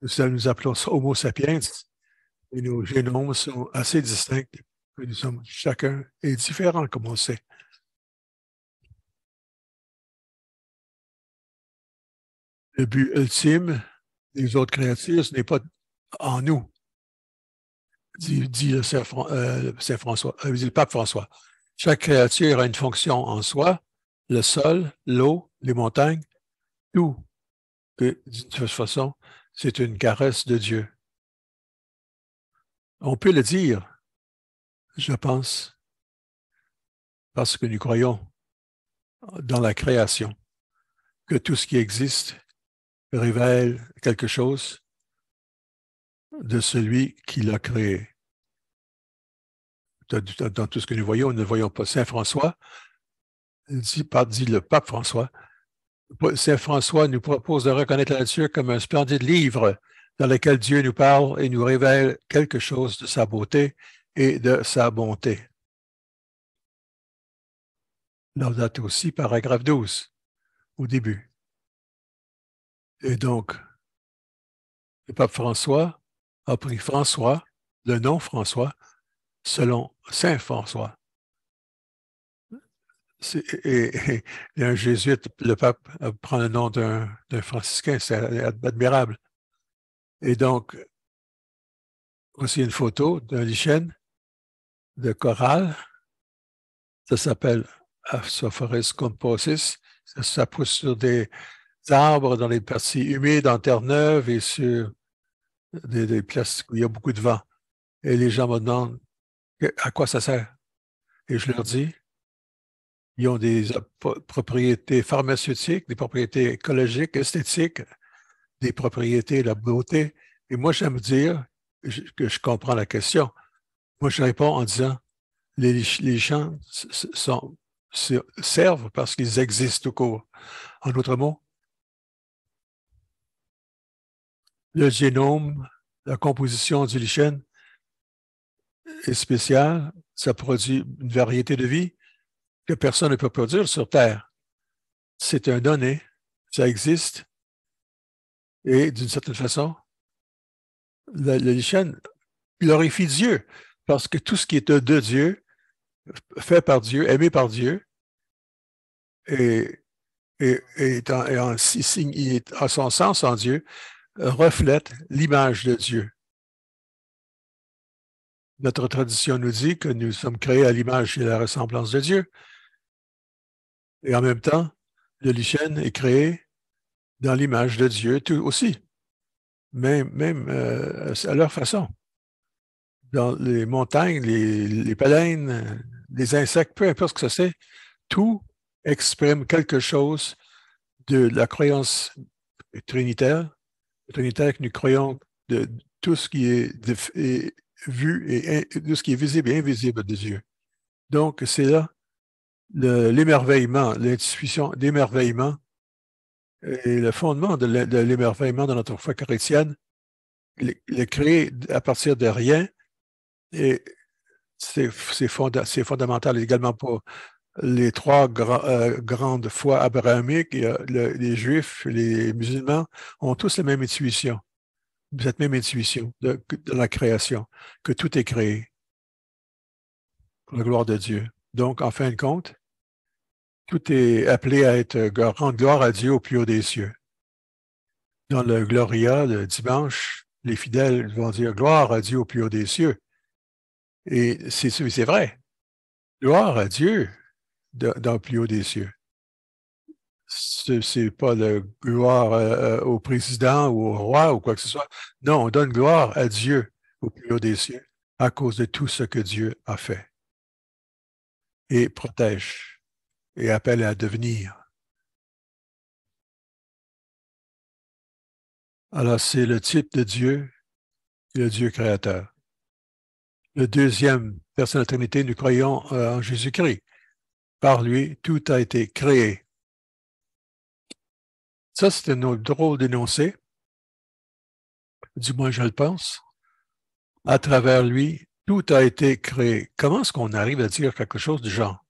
Nous appelons ça Homo sapiens, et nos génomes sont assez distincts. Chacun est différent, comme on sait. Le but ultime des autres créatures, ce n'est pas en nous, dit le pape François. Chaque créature a une fonction en soi, le sol, l'eau, les montagnes, tout. D'une toute façon, c'est une caresse de Dieu. On peut le dire, je pense, parce que nous croyons dans la création, que tout ce qui existe révèle quelque chose de celui qui l'a créé. Dans tout ce que nous voyons ne voyons pas. Saint François, dit le pape François, Saint François nous propose de reconnaître la nature comme un splendide livre dans lequel Dieu nous parle et nous révèle quelque chose de sa beauté et de sa bonté. Laudato si, paragraphe 12, au début. Et donc, le pape François a pris François, le nom François, selon Saint François. Et un jésuite, le pape prend le nom d'un franciscain, c'est admirable. Et donc, voici une photo d'un lichen de corail. Ça s'appelle Apsophorus composis. Ça pousse sur des arbres dans les parties humides, en terre neuve et sur des places où il y a beaucoup de vent. Et les gens me demandent à quoi ça sert. Et je leur dis, ils ont des propriétés pharmaceutiques, des propriétés écologiques, esthétiques, des propriétés de la beauté. Et moi, j'aime dire que je comprends la question. Moi, je réponds en disant, les champs servent parce qu'ils existent tout court. En d'autres mots, le génome, la composition du lichen est spéciale. Ça produit une variété de vie que personne ne peut produire sur Terre. C'est un donné, ça existe. Et d'une certaine façon, le lichen glorifie Dieu parce que tout ce qui est de Dieu, fait par Dieu, aimé par Dieu, et en son sens en Dieu, reflète l'image de Dieu. Notre tradition nous dit que nous sommes créés à l'image et à la ressemblance de Dieu. Et en même temps, le lichen est créé dans l'image de Dieu tout aussi, même à leur façon. Dans les montagnes, les baleines, les insectes, peu importe ce que c'est, tout exprime quelque chose de la croyance trinitaire que nous croyons de tout ce qui est vu et tout ce qui est visible et invisible de Dieu. Donc, c'est là l'émerveillement, l'intuition d'émerveillement et le fondement de l'émerveillement dans notre foi chrétienne, le créer à partir de rien Et c'est fondamental également pour les trois grandes foi abrahamiques. Les Juifs, les musulmans ont tous la même intuition, cette même intuition de la création, que tout est créé pour la gloire de Dieu. Donc, en fin de compte, tout est appelé à rendre gloire à Dieu au plus haut des cieux. Dans le Gloria, le dimanche, les fidèles vont dire gloire à Dieu au plus haut des cieux. Et c'est vrai. Gloire à Dieu dans le plus haut des cieux. C'est pas le gloire au président ou au roi ou quoi que ce soit. Non, on donne gloire à Dieu au plus haut des cieux à cause de tout ce que Dieu a fait et protège et appelle à devenir. Alors, c'est le type de Dieu, le Dieu créateur. Le deuxième personne de la Trinité, nous croyons en Jésus-Christ. Par lui, tout a été créé. Ça, c'est un drôle d'énoncé, du moins je le pense. À travers lui, tout a été créé. Comment est-ce qu'on arrive à dire quelque chose du genre?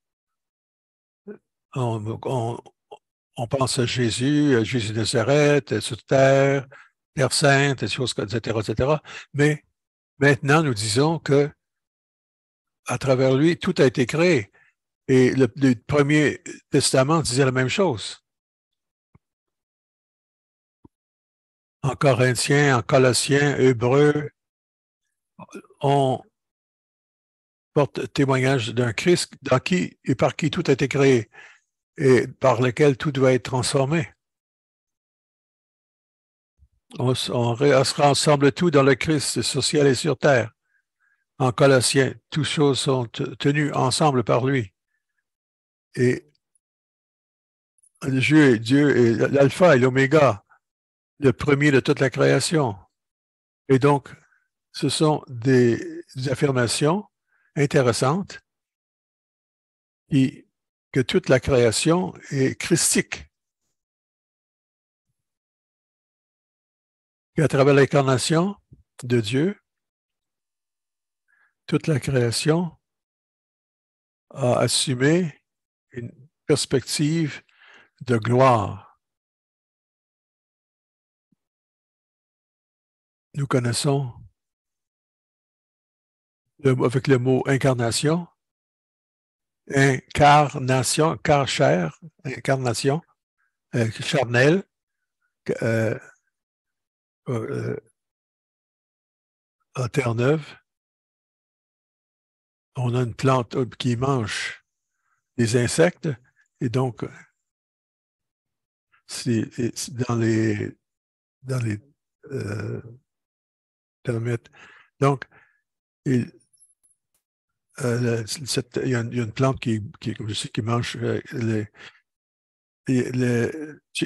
On pense à Jésus de Nazareth, sur terre, Terre sainte, etc., etc. Mais maintenant, nous disons que à travers lui, tout a été créé. Et le Premier Testament disait la même chose. En Corinthiens, en Colossiens, Hébreux, on porte témoignage d'un Christ dans qui et par qui tout a été créé et par lequel tout doit être transformé. On se rassemble tout dans le Christ sur ciel et sur terre. En Colossiens, toutes choses sont tenues ensemble par lui. Et Dieu est l'alpha et l'oméga, le premier de toute la création. Et donc, ce sont des affirmations intéressantes que toute la création est christique. Et à travers l'incarnation de Dieu, toute la création a assumé une perspective de gloire. Nous connaissons avec le mot incarnation, car chair, incarnation, charnel, en Terre-Neuve, on a une plante qui mange des insectes et donc c'est dans les termites. Donc, il y a une plante qui mange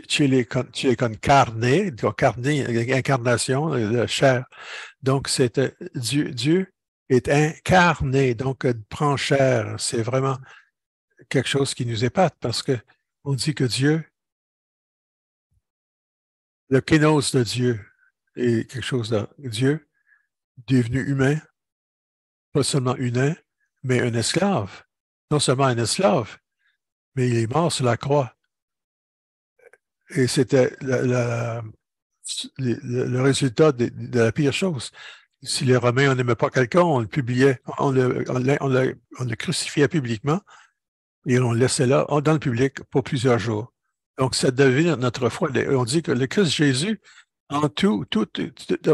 chili con carne, incarnation, la chair. Donc, Dieu est incarné, donc prend chair. C'est vraiment quelque chose qui nous épate parce que on dit que le kénos de Dieu est quelque chose de Dieu devenu humain, pas seulement humain, mais un esclave. Non seulement un esclave, mais il est mort sur la croix. Et c'était le résultat de la pire chose. Si les Romains n'aimaient pas quelqu'un, on le publiait, on le crucifiait publiquement et on le laissait là, dans le public, pour plusieurs jours. Donc, ça devient notre foi. On dit que le Christ Jésus, en tout,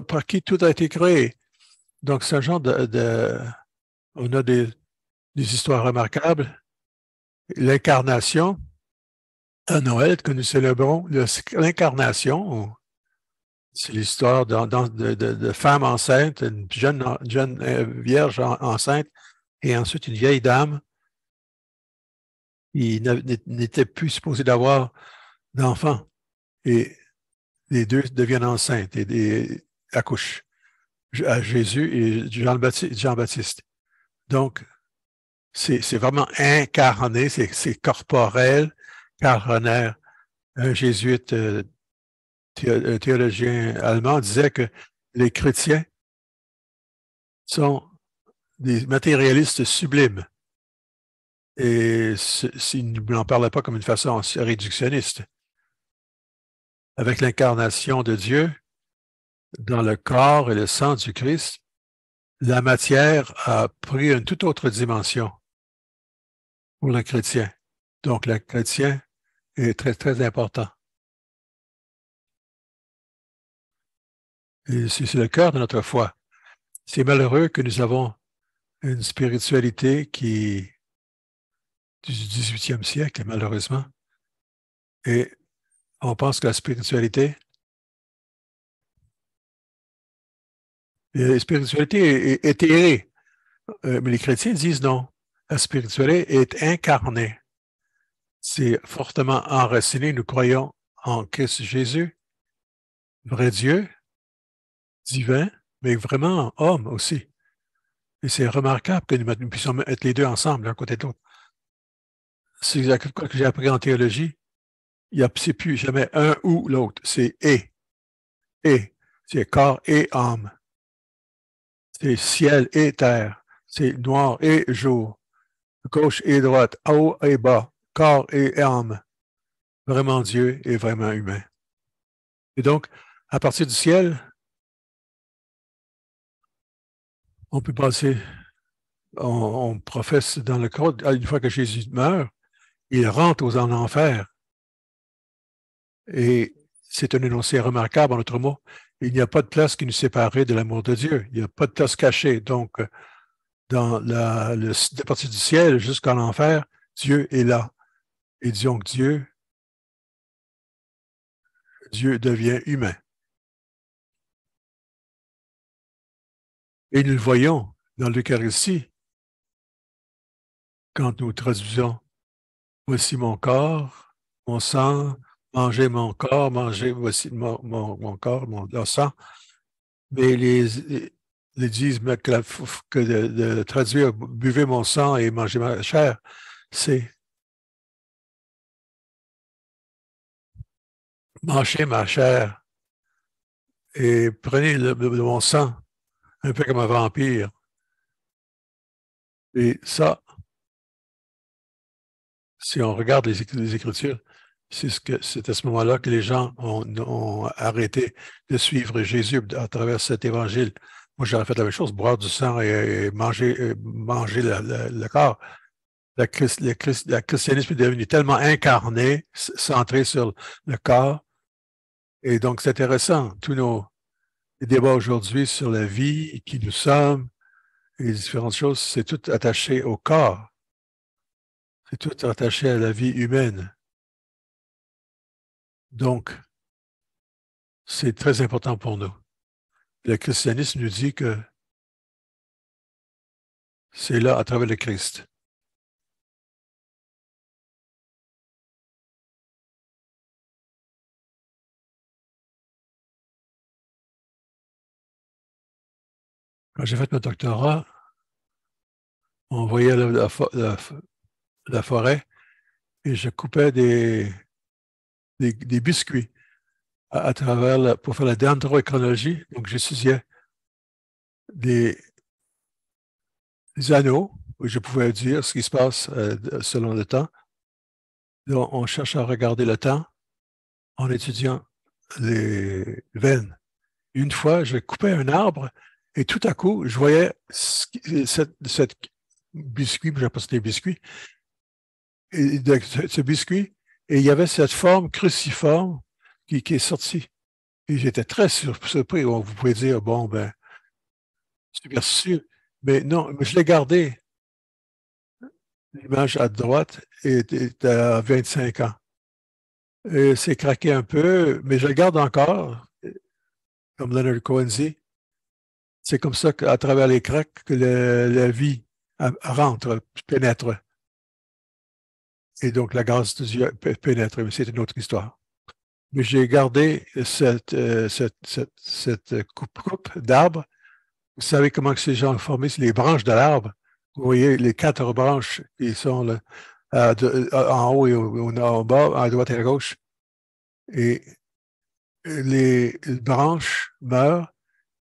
par qui tout a été créé. Donc, c'est un genre on a des histoires remarquables. L'incarnation, à Noël, que nous célébrons, l'incarnation, c'est l'histoire de femme enceinte, une jeune vierge enceinte, et ensuite une vieille dame qui n'était plus supposée d'avoir d'enfant. Et les deux deviennent enceintes et accouchent à Jésus et Jean-Baptiste. Donc, c'est vraiment incarné, c'est corporel, coronaire. Un jésuite théologien allemand disait que les chrétiens sont des matérialistes sublimes. Et il n'en parlait pas comme une façon réductionniste. Avec l'incarnation de Dieu dans le corps et le sang du Christ, la matière a pris une toute autre dimension pour le chrétien. Donc, le chrétien est très, très important. Et c'est le cœur de notre foi. C'est malheureux que nous avons une spiritualité qui du 18e siècle, malheureusement. Et on pense que la spiritualité est éthérée. Mais les chrétiens disent non. La spiritualité est incarnée. C'est fortement enraciné. Nous croyons en Christ Jésus, vrai Dieu, divin, mais vraiment homme aussi. Et c'est remarquable que nous puissions être les deux ensemble, l'un côté de l'autre. C'est exactement ce que j'ai appris en théologie. C'est plus jamais un ou l'autre. C'est et. Et. C'est corps et âme. C'est ciel et terre. C'est noir et jour. Gauche et droite. Haut et bas. Corps et âme. Vraiment Dieu et vraiment humain. Et donc, à partir du ciel, on peut passer, on professe dans le corps, une fois que Jésus meurt, il rentre en enfer. Et c'est un énoncé remarquable, en d'autres mots. Il n'y a pas de place qui nous séparait de l'amour de Dieu. Il n'y a pas de place cachée. Donc, de partir du ciel jusqu'à l'enfer, Dieu est là. Et disons que Dieu devient humain. Et nous le voyons dans l'Eucharistie, quand nous traduisons « Voici mon corps, mon sang, mangez mon corps, mangez, voici mon corps, mon sang ». Mais les disent que de traduire « Buvez mon sang et mangez ma chair », c'est « Mangez ma chair et prenez mon sang », un peu comme un vampire. Et ça, si on regarde les Écritures, c'est à ce moment-là que les gens ont arrêté de suivre Jésus à travers cet évangile. Moi, j'aurais fait la même chose, boire du sang et manger le corps. Le christianisme est devenu tellement incarné, centré sur le corps. Et donc, c'est intéressant. Tous nos débats aujourd'hui sur la vie, qui nous sommes, et les différentes choses, c'est tout attaché au corps. C'est tout attaché à la vie humaine. Donc, c'est très important pour nous. Le christianisme nous dit que c'est là à travers le Christ. Quand j'ai fait mon doctorat, on voyait la forêt et je coupais des biscuits à travers pour faire la dendrochronologie. Donc, j'étudiais des anneaux où je pouvais dire ce qui se passe selon le temps. Donc, on cherche à regarder le temps en étudiant les veines. Une fois, je coupais un arbre et tout à coup, je voyais cette biscuit, je pas des biscuits, et de ce biscuit, et il y avait cette forme cruciforme qui est sortie. Et j'étais très surpris. Vous pouvez dire, bon, ben, super sûr. Mais non, je l'ai gardé. L'image à droite est à 25 ans. Et c'est craqué un peu, mais je le garde encore, comme Leonard Cohen dit. C'est comme ça qu'à travers les craques que la vie rentre, pénètre. Et donc la grâce de Dieu pénètre, mais c'est une autre histoire. Mais j'ai gardé cette coupe d'arbre. Vous savez comment que ces gens ont formé les branches de l'arbre. Vous voyez les 4 branches qui sont là, en haut et en bas, à droite et à gauche. Et les branches meurent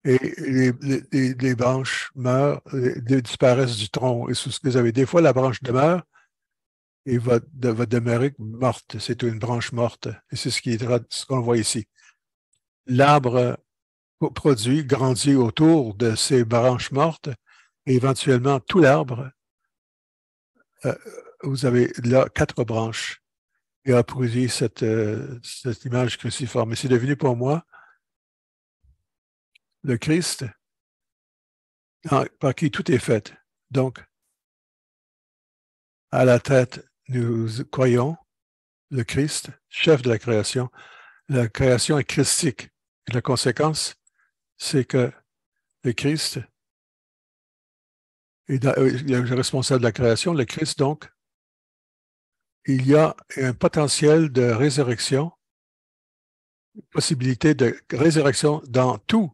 et les branches meurent, disparaissent du tronc et sous ce que vous avez. Des fois, la branche demeure et va demeurer morte. C'est une branche morte. Et c'est ce qu'on voit ici. L'arbre produit, grandit autour de ces branches mortes et éventuellement tout l'arbre, vous avez là 4 branches et a produit cette image cruciforme. Et c'est devenu pour moi le Christ par qui tout est fait. Donc, à la tête, nous croyons le Christ, chef de la création. La création est christique. Et la conséquence, c'est que le Christ est le responsable de la création. Le Christ, donc, il y a un potentiel de résurrection, possibilité de résurrection dans tout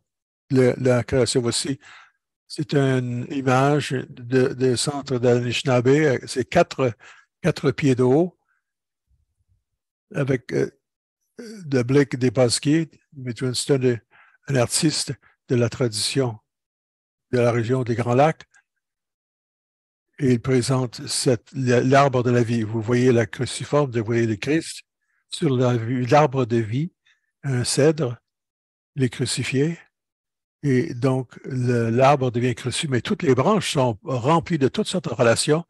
la création. Voici, c'est une image de centre d'Anishinaabe. C'est 4 pieds de haut avec de Blake Depasquier, mais Winston, un artiste de la tradition de la région des Grands Lacs. Et il présente l'arbre de la vie. Vous voyez la cruciforme, vous voyez le Christ. Sur l'arbre de vie, un cèdre, il est crucifié. Et donc, l'arbre devient crucifié, mais toutes les branches sont remplies de toutes sortes de relations,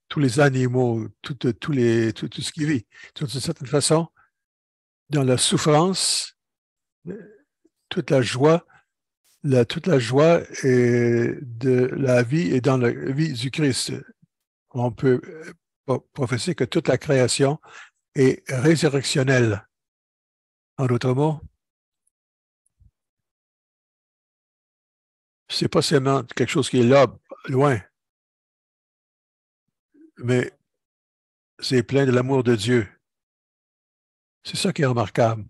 tous les animaux, tout ce qui vit. D'une certaine façon, dans la souffrance, toute la joie de la vie est dans la vie du Christ. On peut prophétiser que toute la création est résurrectionnelle. En d'autres mots, c'est pas seulement quelque chose qui est là, loin, mais c'est plein de l'amour de Dieu. C'est ça qui est remarquable.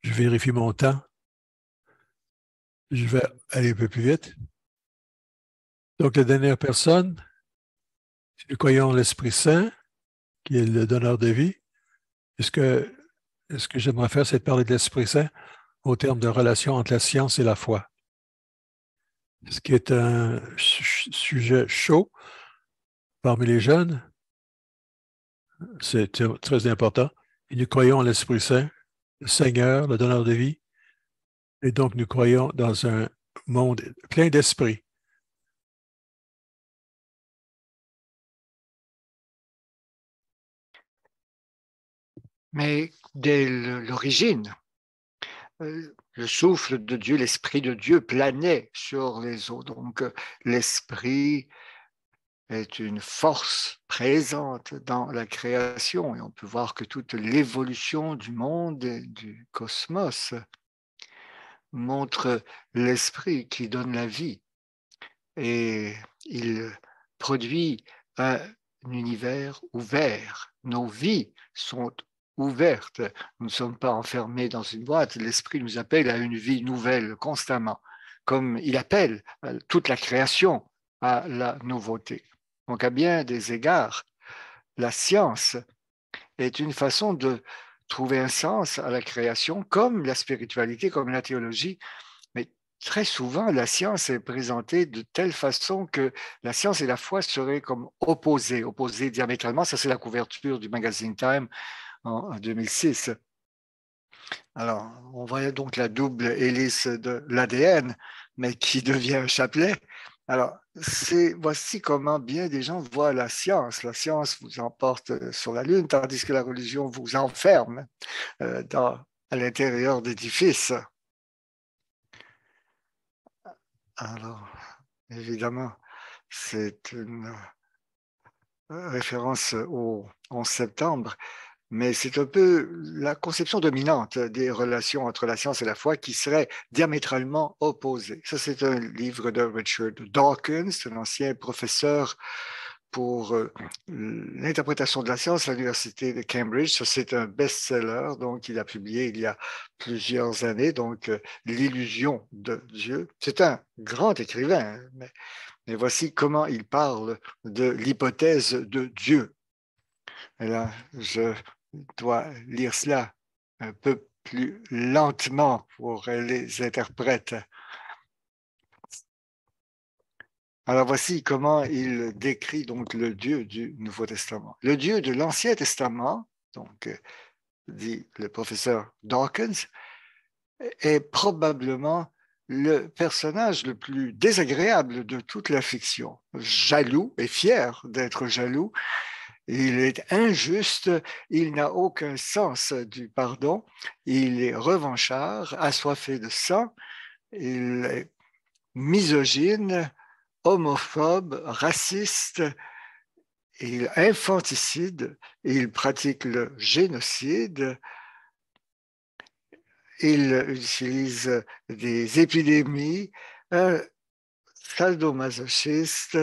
Je vérifie mon temps. Je vais aller un peu plus vite. Donc, la dernière personne, si nous croyons l'Esprit Saint, qui est le donneur de vie, ce que j'aimerais faire, c'est de parler de l'Esprit Saint au terme de relation entre la science et la foi. Ce qui est un sujet chaud parmi les jeunes, c'est très important. Et nous croyons en l'Esprit Saint, le Seigneur, le donneur de vie, et donc nous croyons dans un monde plein d'esprit. Mais dès l'origine, le souffle de Dieu, l'Esprit de Dieu planait sur les eaux. Donc, l'Esprit est une force présente dans la création et on peut voir que toute l'évolution du monde et du cosmos montre l'Esprit qui donne la vie et il produit un univers ouvert. Nos vies sont ouvertes. Nous ne sommes pas enfermés dans une boîte. L'Esprit nous appelle à une vie nouvelle constamment, comme il appelle toute la création à la nouveauté. Donc, à bien des égards, la science est une façon de trouver un sens à la création, comme la spiritualité, comme la théologie. Mais très souvent, la science est présentée de telle façon que la science et la foi seraient comme opposées diamétralement. Ça, c'est la couverture du magazine Time en 2006. Alors, on voit donc la double hélice de l'ADN, mais qui devient un chapelet. Alors, voici comment bien des gens voient la science. La science vous emporte sur la Lune, tandis que la religion vous enferme à l'intérieur d'édifices. Alors, évidemment, c'est une référence au 11 septembre, mais c'est un peu la conception dominante des relations entre la science et la foi qui serait diamétralement opposée. Ça, c'est un livre de Richard Dawkins, un ancien professeur pour l'interprétation de la science à l'université de Cambridge. Ça, c'est un best-seller, donc il a publié il y a plusieurs années, donc L'illusion de Dieu. C'est un grand écrivain, mais voici comment il parle de l'hypothèse de Dieu. Et là, je dois lire cela un peu plus lentement pour les interprètes. Alors voici comment il décrit donc le Dieu du Nouveau Testament. Le Dieu de l'Ancien Testament, donc dit le professeur Dawkins, est probablement le personnage le plus désagréable de toute la fiction. Jaloux et fier d'être jaloux, il est injuste, il n'a aucun sens du pardon, il est revanchard, assoiffé de sang, il est misogyne, homophobe, raciste, il infanticide, il pratique le génocide, il utilise des épidémies, un sadomasochiste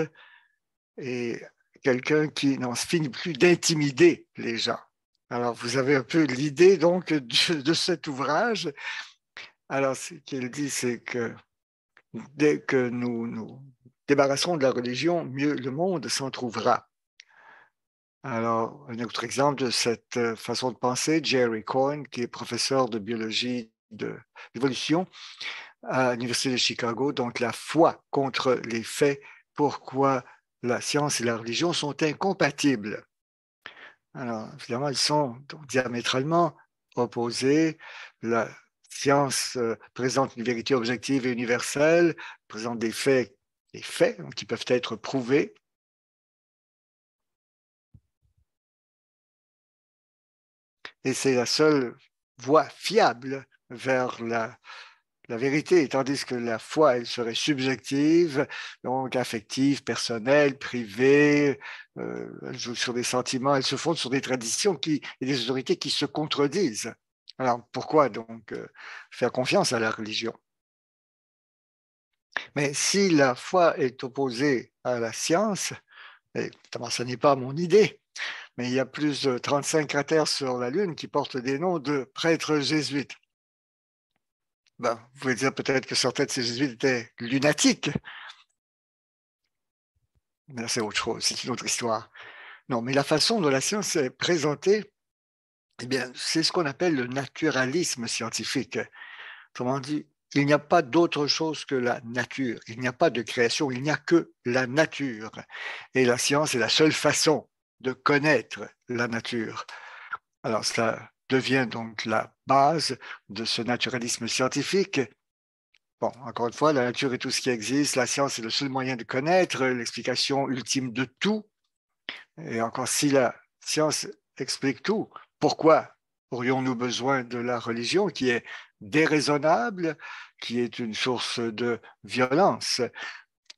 et quelqu'un qui n'en finit plus d'intimider les gens. Alors, vous avez un peu l'idée donc de cet ouvrage. Alors, ce qu'il dit, c'est que dès que nous nous débarrasserons de la religion, mieux le monde s'en trouvera. Alors, un autre exemple de cette façon de penser, Jerry Coyne, qui est professeur de biologie de l'évolution à l'Université de Chicago, donc la foi contre les faits, pourquoi la science et la religion sont incompatibles. Alors, évidemment, ils sont diamétralement opposés. La science présente une vérité objective et universelle, présente des faits donc, qui peuvent être prouvés. Et c'est la seule voie fiable vers la vérité, tandis que la foi, elle serait subjective, donc affective, personnelle, privée, elle joue sur des sentiments, elle se fonde sur des traditions et des autorités qui se contredisent. Alors pourquoi donc faire confiance à la religion? Mais si la foi est opposée à la science, et ce n'est pas mon idée, mais il y a plus de 35 cratères sur la Lune qui portent des noms de prêtres jésuites. Ben, vous pouvez dire peut-être que certains de ces jésuites étaient lunatiques. Mais c'est autre chose, c'est une autre histoire. Non, mais la façon dont la science est présentée, eh bien, c'est ce qu'on appelle le naturalisme scientifique. Autrement dit, il n'y a pas d'autre chose que la nature. Il n'y a pas de création, il n'y a que la nature. Et la science est la seule façon de connaître la nature. Alors, ça devient donc la base de ce naturalisme scientifique. Bon, encore une fois, la nature est tout ce qui existe, la science est le seul moyen de connaître, l'explication ultime de tout. Et encore, si la science explique tout, pourquoi aurions-nous besoin de la religion qui est déraisonnable, qui est une source de violence?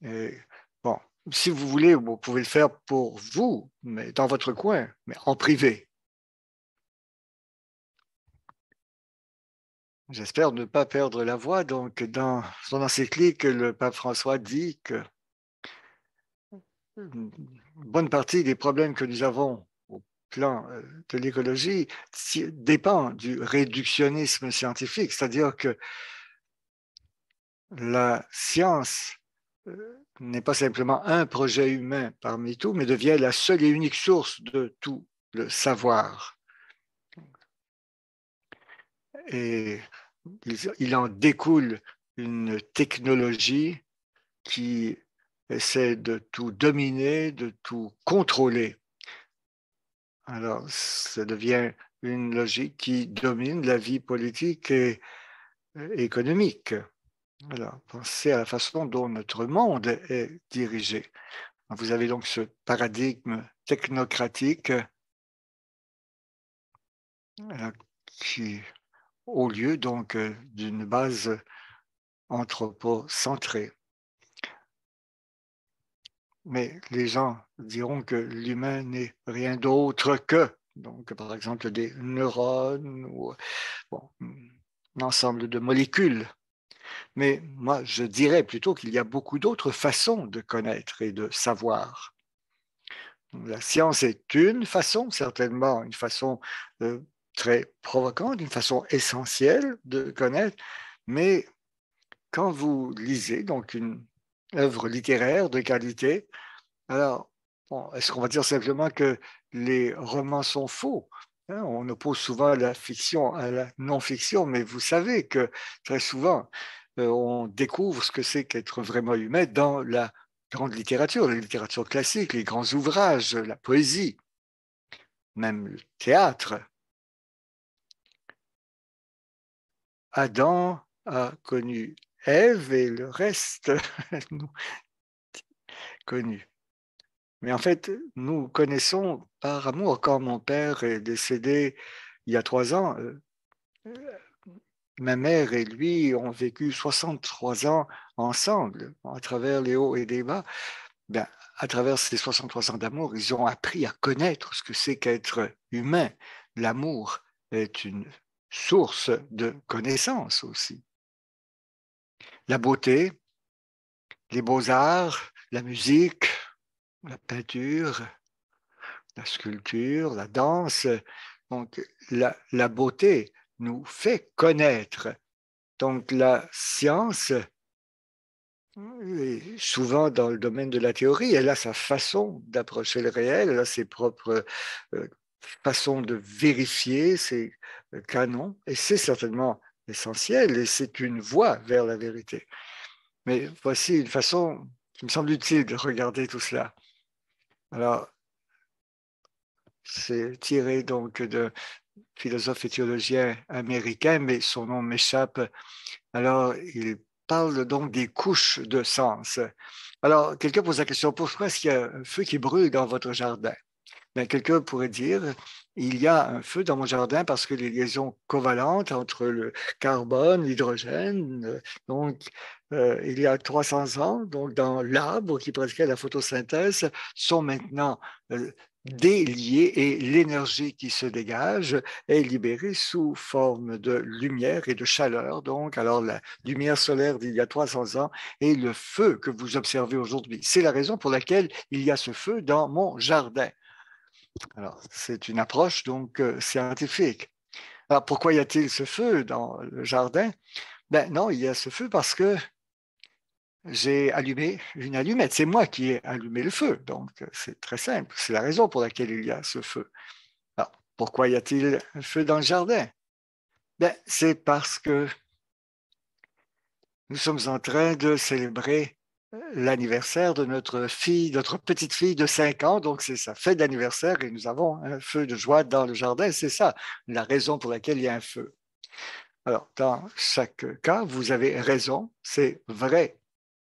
Et, bon, si vous voulez, vous pouvez le faire pour vous, mais dans votre coin, mais en privé. J'espère ne pas perdre la voix. Donc, dans son encyclique, le pape François dit que une bonne partie des problèmes que nous avons au plan de l'écologie dépend du réductionnisme scientifique, c'est-à-dire que la science n'est pas simplement un projet humain parmi tout, mais devient la seule et unique source de tout le savoir. Et il en découle une technologie qui essaie de tout dominer, de tout contrôler. Alors, ça devient une logique qui domine la vie politique et économique. Alors, pensez à la façon dont notre monde est dirigé. Vous avez donc ce paradigme technocratique qui, au lieu donc d'une base anthropocentrée. Mais les gens diront que l'humain n'est rien d'autre que, donc par exemple, des neurones ou bon, un ensemble de molécules. Mais moi, je dirais plutôt qu'il y a beaucoup d'autres façons de connaître et de savoir. La science est une façon, certainement une façon très provocante, une façon essentielle de connaître, mais quand vous lisez donc une œuvre littéraire de qualité, alors, bon, est-ce qu'on va dire simplement que les romans sont faux? Hein, on oppose souvent la fiction à la non-fiction, mais vous savez que très souvent, on découvre ce que c'est qu'être vraiment humain dans la grande littérature, la littérature classique, les grands ouvrages, la poésie, même le théâtre. Adam a connu Ève et le reste nous connu. Mais en fait, nous connaissons par amour. Quand mon père est décédé il y a 3 ans, ma mère et lui ont vécu 63 ans ensemble, à travers les hauts et les bas. Bien, à travers ces 63 ans d'amour, ils ont appris à connaître ce que c'est qu'être humain. L'amour est une source de connaissance aussi. La beauté, les beaux-arts, la musique, la peinture, la sculpture, la danse. Donc, la beauté nous fait connaître. Donc, la science, souvent dans le domaine de la théorie, elle a sa façon d'approcher le réel, elle a ses propres façons de vérifier ses canons, et c'est certainement essentiel, et c'est une voie vers la vérité. Mais voici une façon qui me semble utile de regarder tout cela. Alors, c'est tiré donc de philosophe et théologien américain, mais son nom m'échappe. Alors, il parle donc des couches de sens. Alors, quelqu'un pose la question, pourquoi est-ce qu'il y a un feu qui brûle dans votre jardin? Bien, quelqu'un pourrait dire, il y a un feu dans mon jardin parce que les liaisons covalentes entre le carbone, l'hydrogène, donc il y a 300 ans, donc dans l'arbre qui pratiquait la photosynthèse, sont maintenant déliés et l'énergie qui se dégage est libérée sous forme de lumière et de chaleur. Donc, alors la lumière solaire d'il y a 300 ans et le feu que vous observez aujourd'hui. C'est la raison pour laquelle il y a ce feu dans mon jardin. Alors, c'est une approche donc scientifique. Alors, pourquoi y a-t-il ce feu dans le jardin? Ben non, il y a ce feu parce que j'ai allumé une allumette. C'est moi qui ai allumé le feu. Donc, c'est très simple. C'est la raison pour laquelle il y a ce feu. Alors, pourquoi y a-t-il un feu dans le jardin? Ben, c'est parce que nous sommes en train de célébrer l'anniversaire de notre fille, notre petite fille de 5 ans. Donc, c'est sa fête d'anniversaire et nous avons un feu de joie dans le jardin. C'est ça la raison pour laquelle il y a un feu. Alors, dans chaque cas, vous avez raison, c'est vrai.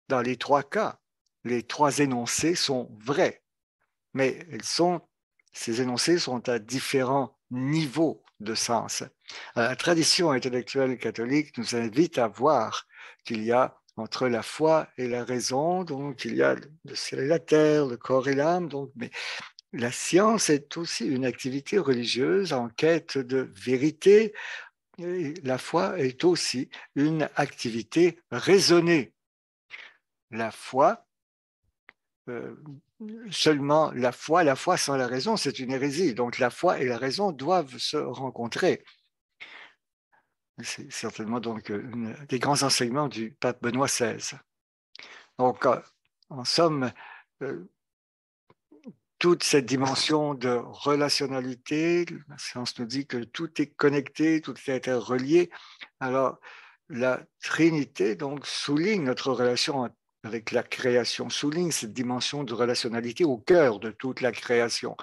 Dans les 3 cas, les 3 énoncés sont vrais, mais ces énoncés sont à différents niveaux de sens. La tradition intellectuelle catholique nous invite à voir qu'il y a entre la foi et la raison, donc il y a le ciel et la terre, le corps et l'âme, donc, mais la science est aussi une activité religieuse en quête de vérité. Et la foi est aussi une activité raisonnée. La foi, euh, seulement la foi sans la raison, c'est une hérésie. Donc la foi et la raison doivent se rencontrer. C'est certainement donc des grands enseignements du pape Benoît XVI. Donc, en somme, euh, toute cette dimension de relationnalité, la science nous dit que tout est connecté, tout est interrelié. Alors, la Trinité donc souligne notre relation avec la création, souligne cette dimension de relationnalité au cœur de toute la création.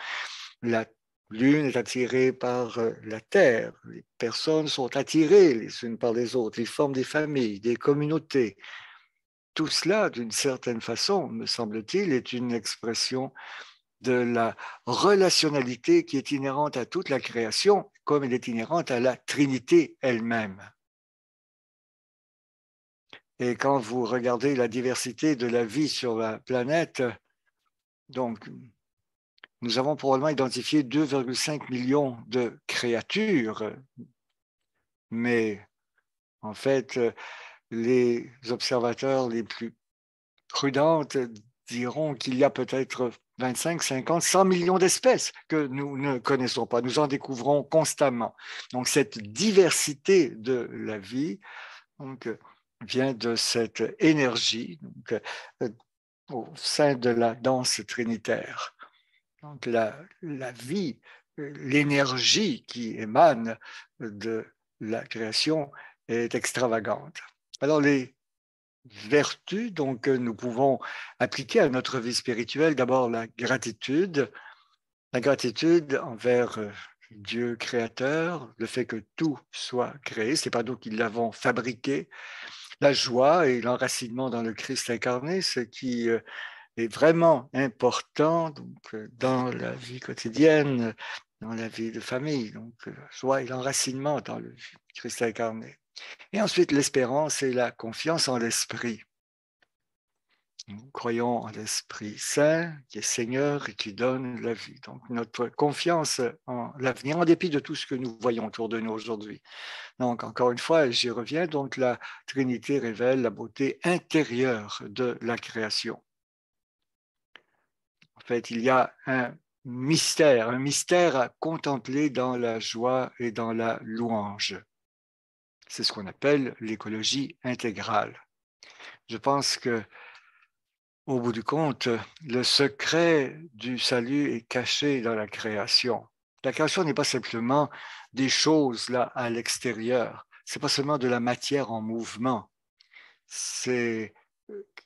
La Lune est attirée par la Terre, les personnes sont attirées les unes par les autres, ils forment des familles, des communautés. Tout cela, d'une certaine façon, me semble-t-il, est une expression de la relationnalité qui est inhérente à toute la création, comme elle est inhérente à la Trinité elle-même. Et quand vous regardez la diversité de la vie sur la planète, donc nous avons probablement identifié 2,5 millions de créatures, mais en fait, les observateurs les plus prudentes diront qu'il y a peut-être 25, 50, 100 millions d'espèces que nous ne connaissons pas. Nous en découvrons constamment. Donc cette diversité de la vie donc, vient de cette énergie donc, au sein de la danse trinitaire. Donc la vie l'énergie qui émane de la création est extravagante. Alors, les vertus donc, que nous pouvons appliquer à notre vie spirituelle, d'abord la gratitude envers Dieu créateur, le fait que tout soit créé, ce n'est pas nous qui l'avons fabriqué, la joie et l'enracinement dans le Christ incarné, ce qui est vraiment important donc, dans la vie quotidienne, dans la vie de famille, donc joie et l'enracinement dans le Christ incarné. Et ensuite l'espérance et la confiance en l'Esprit. Nous croyons en l'Esprit Saint, qui est Seigneur et qui donne la vie. Donc, notre confiance en l'avenir, en dépit de tout ce que nous voyons autour de nous aujourd'hui. Donc, encore une fois, j'y reviens, donc la Trinité révèle la beauté intérieure de la création. En fait, il y a un mystère à contempler dans la joie et dans la louange. C'est ce qu'on appelle l'écologie intégrale. Je pense que au bout du compte, le secret du salut est caché dans la création. La création n'est pas simplement des choses là à l'extérieur, c'est pas seulement de la matière en mouvement, c'est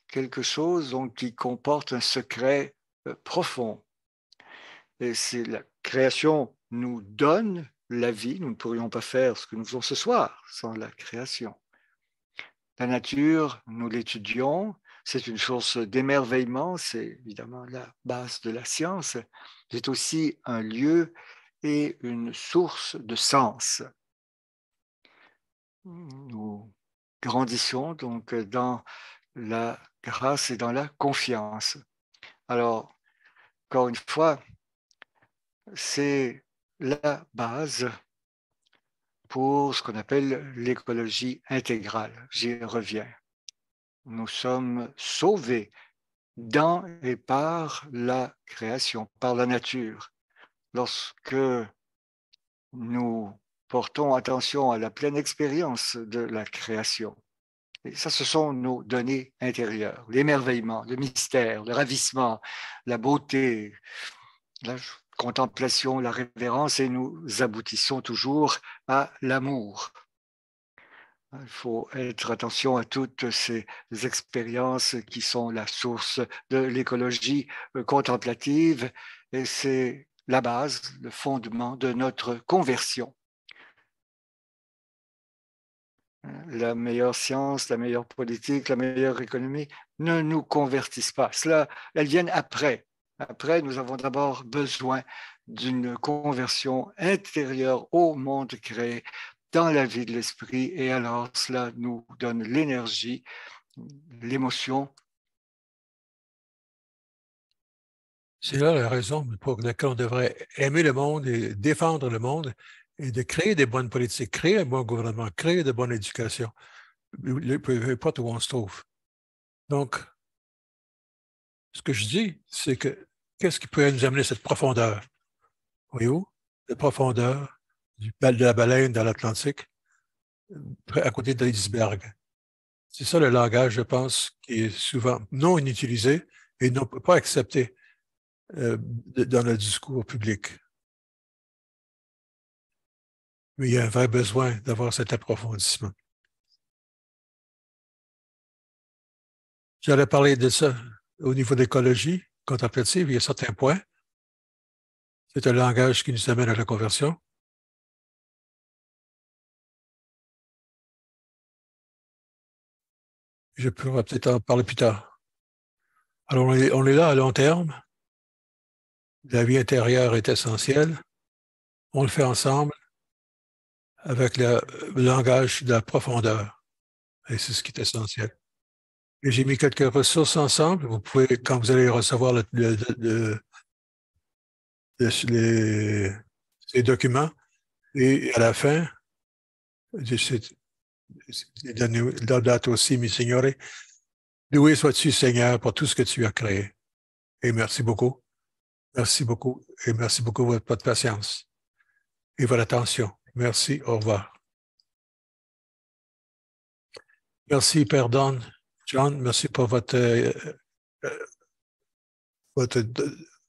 quelque chose donc, qui comporte un secret profond. Et c'est la création nous donne la vie, nous ne pourrions pas faire ce que nous faisons ce soir sans la création. La nature, nous l'étudions, c'est une source d'émerveillement, c'est évidemment la base de la science. C'est aussi un lieu et une source de sens. Nous grandissons donc dans la grâce et dans la confiance. Alors, encore une fois, c'est la base pour ce qu'on appelle l'écologie intégrale. J'y reviens. Nous sommes sauvés dans et par la création, par la nature. Lorsque nous portons attention à la pleine expérience de la création, et ça, ce sont nos données intérieures, l'émerveillement, le mystère, le ravissement, la beauté, la contemplation, la révérence, et nous aboutissons toujours à l'amour. Il faut être attention à toutes ces expériences qui sont la source de l'écologie contemplative et c'est la base, le fondement de notre conversion. La meilleure science, la meilleure politique, la meilleure économie ne nous convertissent pas. Elles viennent après. Après, nous avons d'abord besoin d'une conversion intérieure au monde créé dans la vie de l'esprit et alors cela nous donne l'énergie, l'émotion. C'est là la raison pour laquelle on devrait aimer le monde et défendre le monde et de créer des bonnes politiques, créer un bon gouvernement, créer de bonne éducation, peu importe où on se trouve. Donc, ce que je dis, c'est que qu'est-ce qui peut nous amener cette profondeur? Voyez-vous? Cette profondeur de la baleine dans l'Atlantique, à côté de l'iceberg. C'est ça le langage, je pense, qui est souvent non inutilisé et non pas accepté dans le discours public. Mais il y a un vrai besoin d'avoir cet approfondissement. J'allais parler de ça au niveau de l'écologie contemplative. Il y a certains points. C'est un langage qui nous amène à la conversion. Je pourrais peut-être en parler plus tard. Alors, on est là à long terme. La vie intérieure est essentielle. On le fait ensemble avec le langage de la profondeur. Et c'est ce qui est essentiel. Et j'ai mis quelques ressources ensemble. Vous pouvez, quand vous allez recevoir les documents, et à la fin, Laudato si, mi Signore, loué sois-tu, Seigneur, pour tout ce que tu as créé. Et merci beaucoup. Merci beaucoup. Et merci beaucoup pour votre patience et votre attention. Merci. Au revoir. Merci, Père Don. John, merci pour votre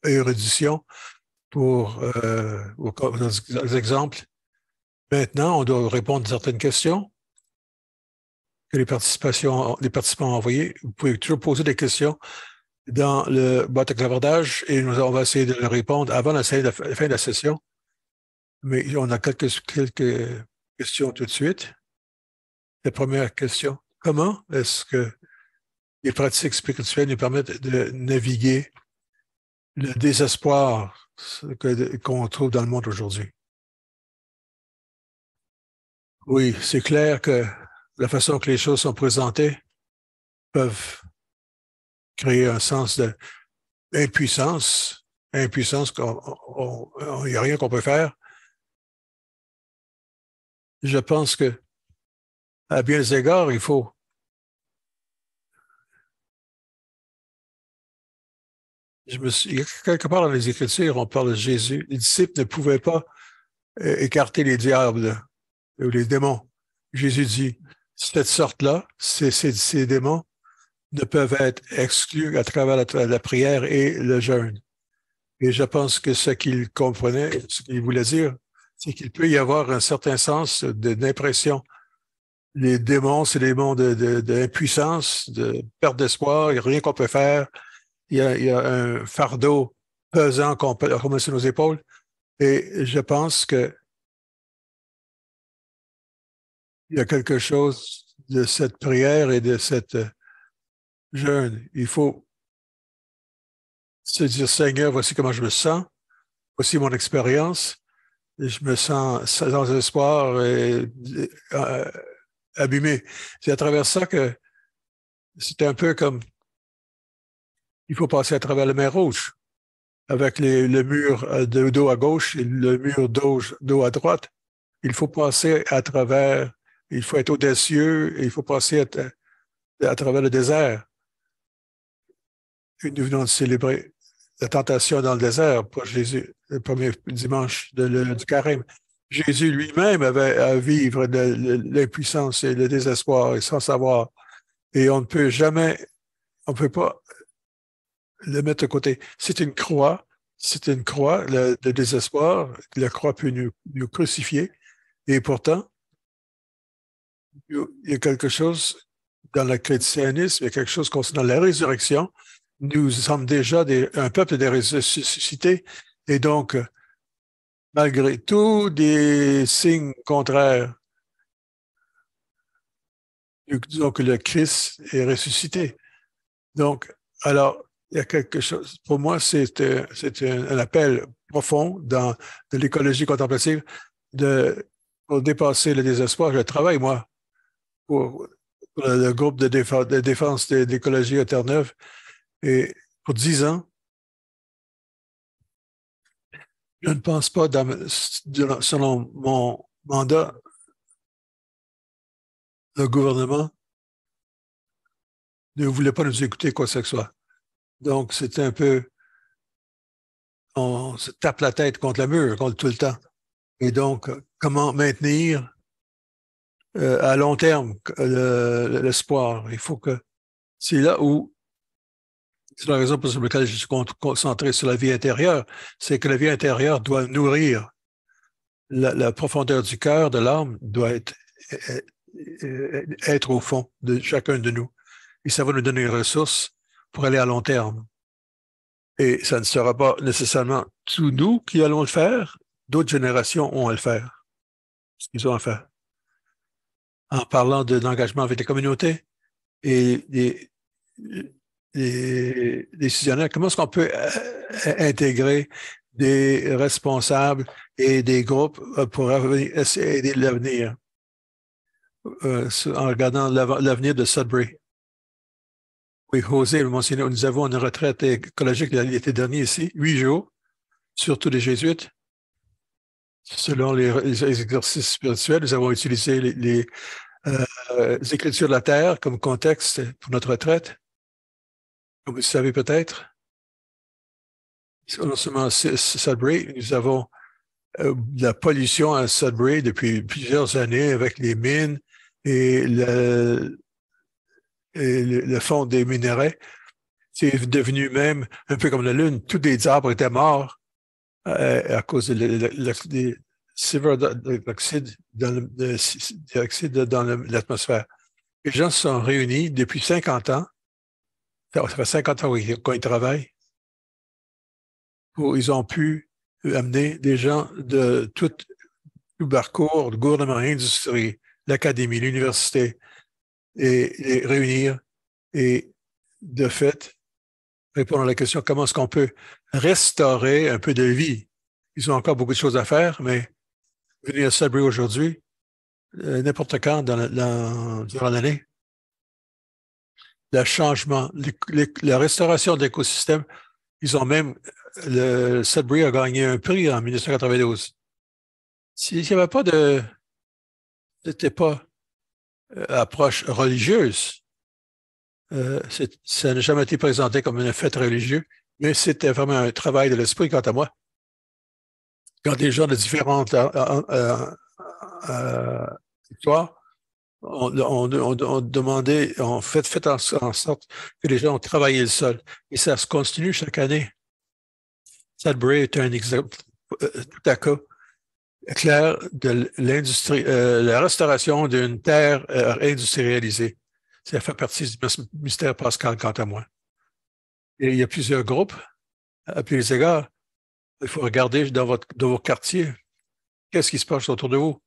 érudition. pour aux exemples. Maintenant, on doit répondre à certaines questions que les participants ont envoyées. Vous pouvez toujours poser des questions dans le boîte à clavardage et on va essayer de leur répondre avant la fin de la session. Mais on a quelques questions tout de suite. La première question, comment est-ce que les pratiques spirituelles nous permettent de naviguer le désespoir qu'on trouve dans le monde aujourd'hui? Oui, c'est clair que la façon que les choses sont présentées peuvent créer un sens d'impuissance, impuissance qu'il n'y a rien qu'on peut faire. Je pense que, à bien des égards, il faut quelque part dans les Écritures, on parle de Jésus. Les disciples ne pouvaient pas écarter les diables ou les démons. Jésus dit, cette sorte-là, ces démons ne peuvent être exclus à travers la prière et le jeûne. Et je pense que ce qu'il comprenait, ce qu'il voulait dire, c'est qu'il peut y avoir un certain sens d'impression. Les démons, c'est des démons d'impuissance, de perte d'espoir, il n'y a rien qu'on peut faire. Il y a un fardeau pesant qu'on peut remettre sur nos épaules. Et je pense que il y a quelque chose de cette prière et de cette jeûne. Il faut se dire, Seigneur, voici comment je me sens, voici mon expérience, et je me sens sans espoir et abîmé. C'est à travers ça que c'est un peu comme il faut passer à travers la mer Rouge, avec le mur de dos à gauche et le mur dos à droite. Il faut passer à travers, il faut être audacieux, et il faut passer à travers le désert. Nous venons de célébrer la tentation dans le désert pour Jésus, le premier dimanche du Carême. Jésus lui-même avait à vivre l'impuissance et le désespoir et sans savoir. Et on ne peut jamais, on ne peut pas le mettre de côté. C'est une croix, le désespoir. La croix peut nous crucifier. Et pourtant, il y a quelque chose dans le christianisme, il y a quelque chose concernant la résurrection. Nous sommes déjà un peuple des ressuscités. Et donc, malgré tous des signes contraires, disons que le Christ est ressuscité. Donc, alors, il y a quelque chose, pour moi, c'est un appel profond de l'écologie contemplative pour dépasser le désespoir. Je travaille, moi, pour le groupe de défense de l'écologie à Terre-Neuve. Et pour 10 ans, je ne pense pas, selon mon mandat, le gouvernement ne voulait pas nous écouter quoi que ce soit. Donc, c'était un peu, on se tape la tête contre le mur, contre tout le temps. Et donc, comment maintenir à long terme l'espoir? Il faut que, c'est là où, c'est la raison pour laquelle je suis concentré sur la vie intérieure, c'est que la vie intérieure doit nourrir la profondeur du cœur, de l'âme, doit être au fond de chacun de nous. Et ça va nous donner une ressource pour aller à long terme. Et ça ne sera pas nécessairement tous nous qui allons le faire, d'autres générations ont à le faire, ce qu'ils ont à faire. En parlant d'engagement avec les communautés et les décisionnaires, comment est-ce qu'on peut intégrer des responsables et des groupes pour aider l'avenir en regardant l'avenir de Sudbury? Oui, José le mentionnait, nous avons une retraite écologique l'été dernier ici, 8 jours, surtout les jésuites. Selon les exercices spirituels, nous avons utilisé les Écritures de la Terre comme contexte pour notre retraite. Comme vous le savez peut-être, non seulement Sudbury, nous avons de la pollution à Sudbury depuis plusieurs années avec les mines et le fond des minerais. C'est devenu même un peu comme la Lune. Tous les arbres étaient morts à cause des sévères dioxyde dans l'atmosphère. Les gens se sont réunis depuis 50 ans. Ça fait 50 ans qu'ils travaillent. Ils ont pu amener des gens de tout parcours, le gouvernement, l'industrie, l'académie, l'université, et les réunir et, de fait, répondre à la question comment est-ce qu'on peut restaurer un peu de vie. Ils ont encore beaucoup de choses à faire, mais venir à Sudbury aujourd'hui, n'importe quand durant l'année, le changement, la restauration de l'écosystème, ils ont même, le Sudbury a gagné un prix en 1992. S'il n'y avait pas c'était pas approche religieuse, ça n'a jamais été présenté comme une fête religieuse, mais c'était vraiment un travail de l'esprit, quant à moi. Quand des gens de différentes histoires on demandait, on fait en sorte que les gens ont travaillé le sol. Et ça se continue chaque année. Sudbury est un exemple tout à coup clair de l'industrie, la restauration d'une terre industrialisée. Ça fait partie du mystère Pascal, quant à moi. Et il y a plusieurs groupes à plusieurs égards. Il faut regarder dans vos quartiers. Qu'est-ce qui se passe autour de vous?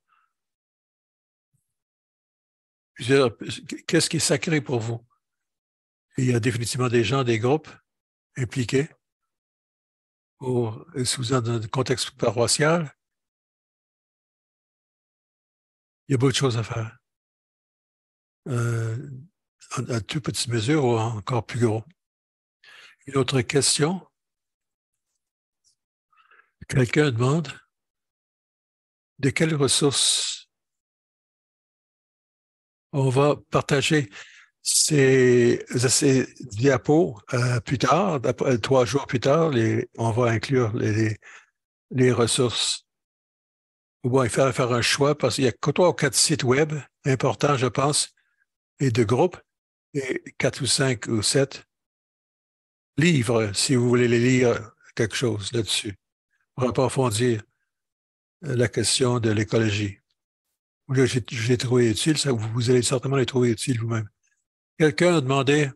Qu'est-ce qui est sacré pour vous? Et il y a définitivement des gens, des groupes impliqués. Si vous êtes dans un contexte paroissial, il y a beaucoup de choses à faire. À toute petite mesure ou encore plus gros. Une autre question. Quelqu'un demande de quelles ressources on va partager ces diapos plus tard, 3 jours plus tard, on va inclure les ressources. Ou bien il faut faire un choix parce qu'il y a 3 ou 4 sites web importants, je pense, et de groupes, et 4 ou 5 ou 7 livres, si vous voulez les lire quelque chose là-dessus, pour approfondir la question de l'écologie. Là, j'ai trouvé utile, ça, vous allez certainement les trouver utiles vous-même. Quelqu'un a demandé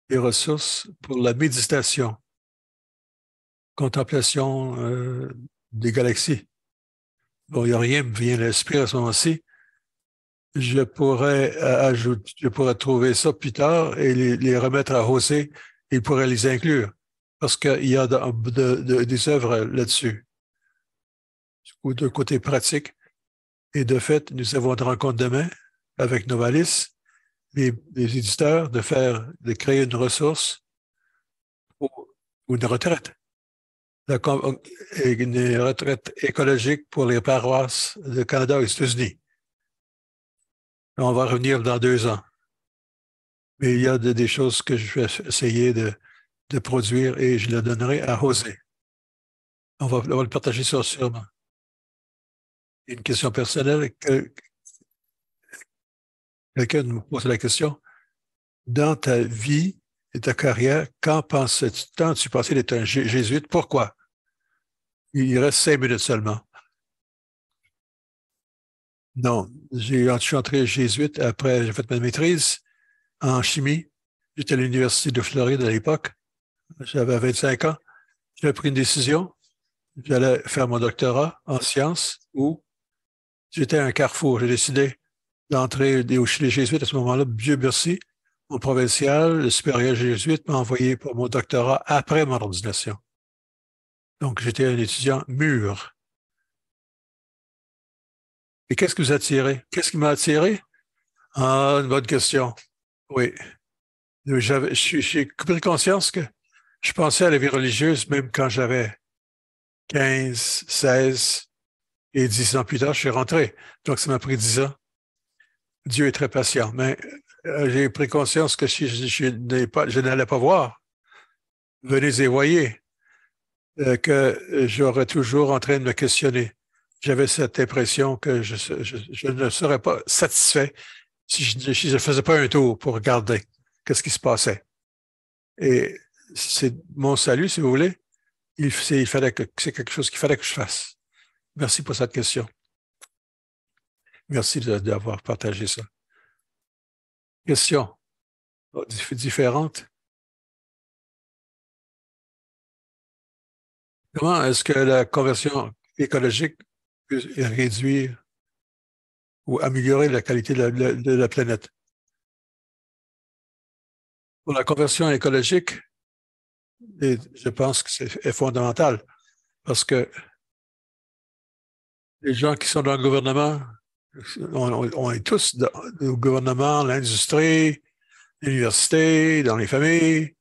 des ressources pour la méditation, contemplation des galaxies. Bon, il n'y a rien me vient à l'esprit à ce moment-ci. Je pourrais je pourrais trouver ça plus tard et les remettre à José. Il pourrait les inclure parce qu'il y a des œuvres là-dessus, de côté pratique. Et de fait, nous avons une rencontre demain avec Novalis, les éditeurs, de créer une ressource ou une retraite. Une retraite écologique pour les paroisses du Canada et des États-Unis. On va revenir dans 2 ans. Mais il y a des choses que je vais essayer de produire et je le donnerai à José. On va le partager sûrement. Une question personnelle. Quelqu'un me pose la question. Dans ta vie et ta carrière, quand tu pensais d'être un jésuite? Pourquoi? Il reste 5 minutes seulement. Non, je suis entré jésuite après, j'ai fait ma maîtrise en chimie. J'étais à l'Université de Floride à l'époque. J'avais 25 ans. J'avais pris une décision. J'allais faire mon doctorat en sciences ou j'étais à un carrefour. J'ai décidé d'entrer chez les jésuites à ce moment-là. Dieu merci. Mon provincial, le supérieur jésuite, m'a envoyé pour mon doctorat après mon ordination. Donc, j'étais un étudiant mûr. Et qu'est-ce qui vous a attiré? Qu'est-ce qui m'a attiré? Ah, une bonne question. Oui. J'ai pris conscience que je pensais à la vie religieuse même quand j'avais 15, 16 et 10 ans plus tard, je suis rentré. Donc, ça m'a pris 10 ans. Dieu est très patient. Mais j'ai pris conscience que si je n'allais pas voir, venez et voyez, que j'aurais toujours en train de me questionner. J'avais cette impression que je ne serais pas satisfait si je ne faisais pas un tour pour regarder qu'est-ce qui se passait. Et c'est mon salut, si vous voulez, c'est quelque chose qu'il fallait que je fasse. Merci pour cette question. Merci d'avoir partagé ça. Question différente. Comment est-ce que la conversion écologique peut réduire ou améliorer la qualité de la planète? Pour la conversion écologique, je pense que c'est fondamental parce que les gens qui sont dans le gouvernement, on est tous dans le gouvernement, l'industrie, l'université, dans les familles.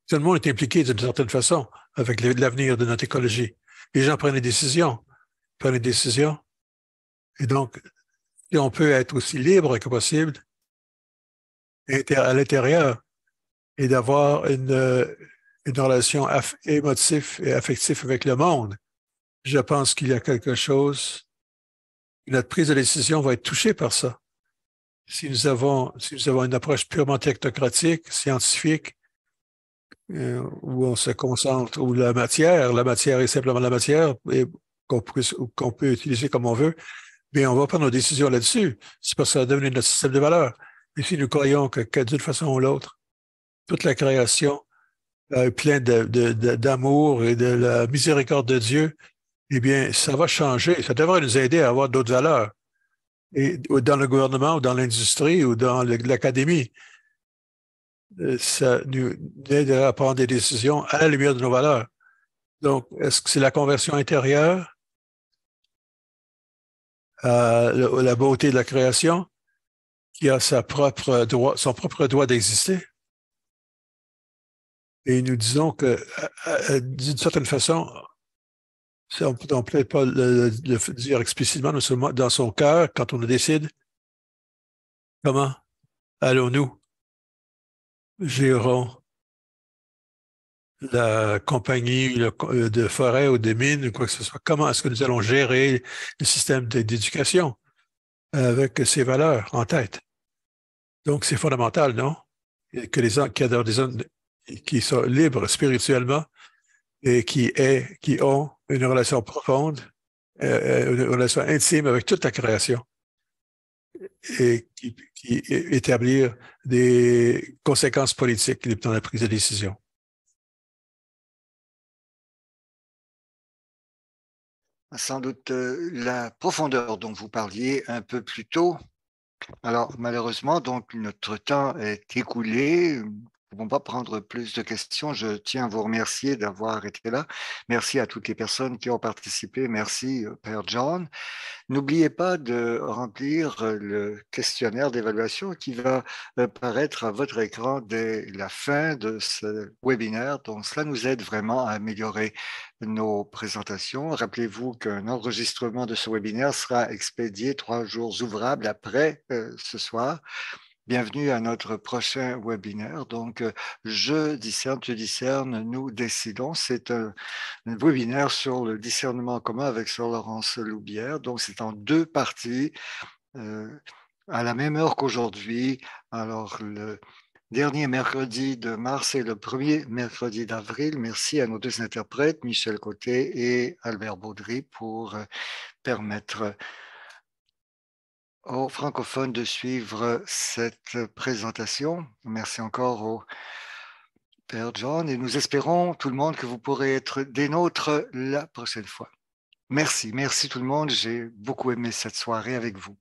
Tout le monde est impliqué d'une certaine façon avec l'avenir de notre écologie. Les gens prennent des décisions. Et donc, si on peut être aussi libre que possible à l'intérieur et d'avoir une relation émotive et affective avec le monde, je pense qu'il y a quelque chose, notre prise de décision va être touchée par ça. Si nous avons une approche purement technocratique, scientifique, où on se concentre, où la matière est simplement la matière et qu'on peut utiliser comme on veut, bien, on va prendre nos décisions là-dessus. C'est parce que ça va devenir notre système de valeurs. Et si nous croyons que d'une façon ou l'autre, toute la création est pleine d'amour et de la miséricorde de Dieu, eh bien, ça va changer. Ça devrait nous aider à avoir d'autres valeurs. Et dans le gouvernement, ou dans l'industrie, ou dans l'académie, ça nous aidera à prendre des décisions à la lumière de nos valeurs. Donc, est-ce que c'est la conversion intérieure à la beauté de la création qui a son propre droit d'exister? Et nous disons que, d'une certaine façon, on ne peut pas le dire explicitement, mais seulement dans son cœur, quand on le décide, comment allons-nous gérons la compagnie de forêt ou de mines ou quoi que ce soit. Comment est-ce que nous allons gérer le système d'éducation avec ces valeurs en tête? Donc, c'est fondamental, non? Que les gens qui des hommes qui sont libres spirituellement et qui ont une relation profonde, une relation intime avec toute la création et qui établir des conséquences politiques dans la prise de décision. Sans doute la profondeur dont vous parliez un peu plus tôt. Alors, malheureusement, donc, notre temps est écoulé. Nous ne pouvons pas prendre plus de questions. Je tiens à vous remercier d'avoir été là. Merci à toutes les personnes qui ont participé. Merci, Père John. N'oubliez pas de remplir le questionnaire d'évaluation qui va paraître à votre écran dès la fin de ce webinaire. Donc, cela nous aide vraiment à améliorer nos présentations. Rappelez-vous qu'un enregistrement de ce webinaire sera expédié 3 jours ouvrables après ce soir. Bienvenue à notre prochain webinaire. Donc, je discerne, tu discernes, nous décidons. C'est un webinaire sur le discernement en commun avec Sœur Laurence Loubière. Donc, c'est en 2 parties à la même heure qu'aujourd'hui. Alors, le dernier mercredi de mars et le premier mercredi d'avril. Merci à nos 2 interprètes, Michel Côté et Albert Baudry, pour permettre aux francophones de suivre cette présentation. Merci encore au Père John et nous espérons tout le monde que vous pourrez être des nôtres la prochaine fois. Merci tout le monde. J'ai beaucoup aimé cette soirée avec vous.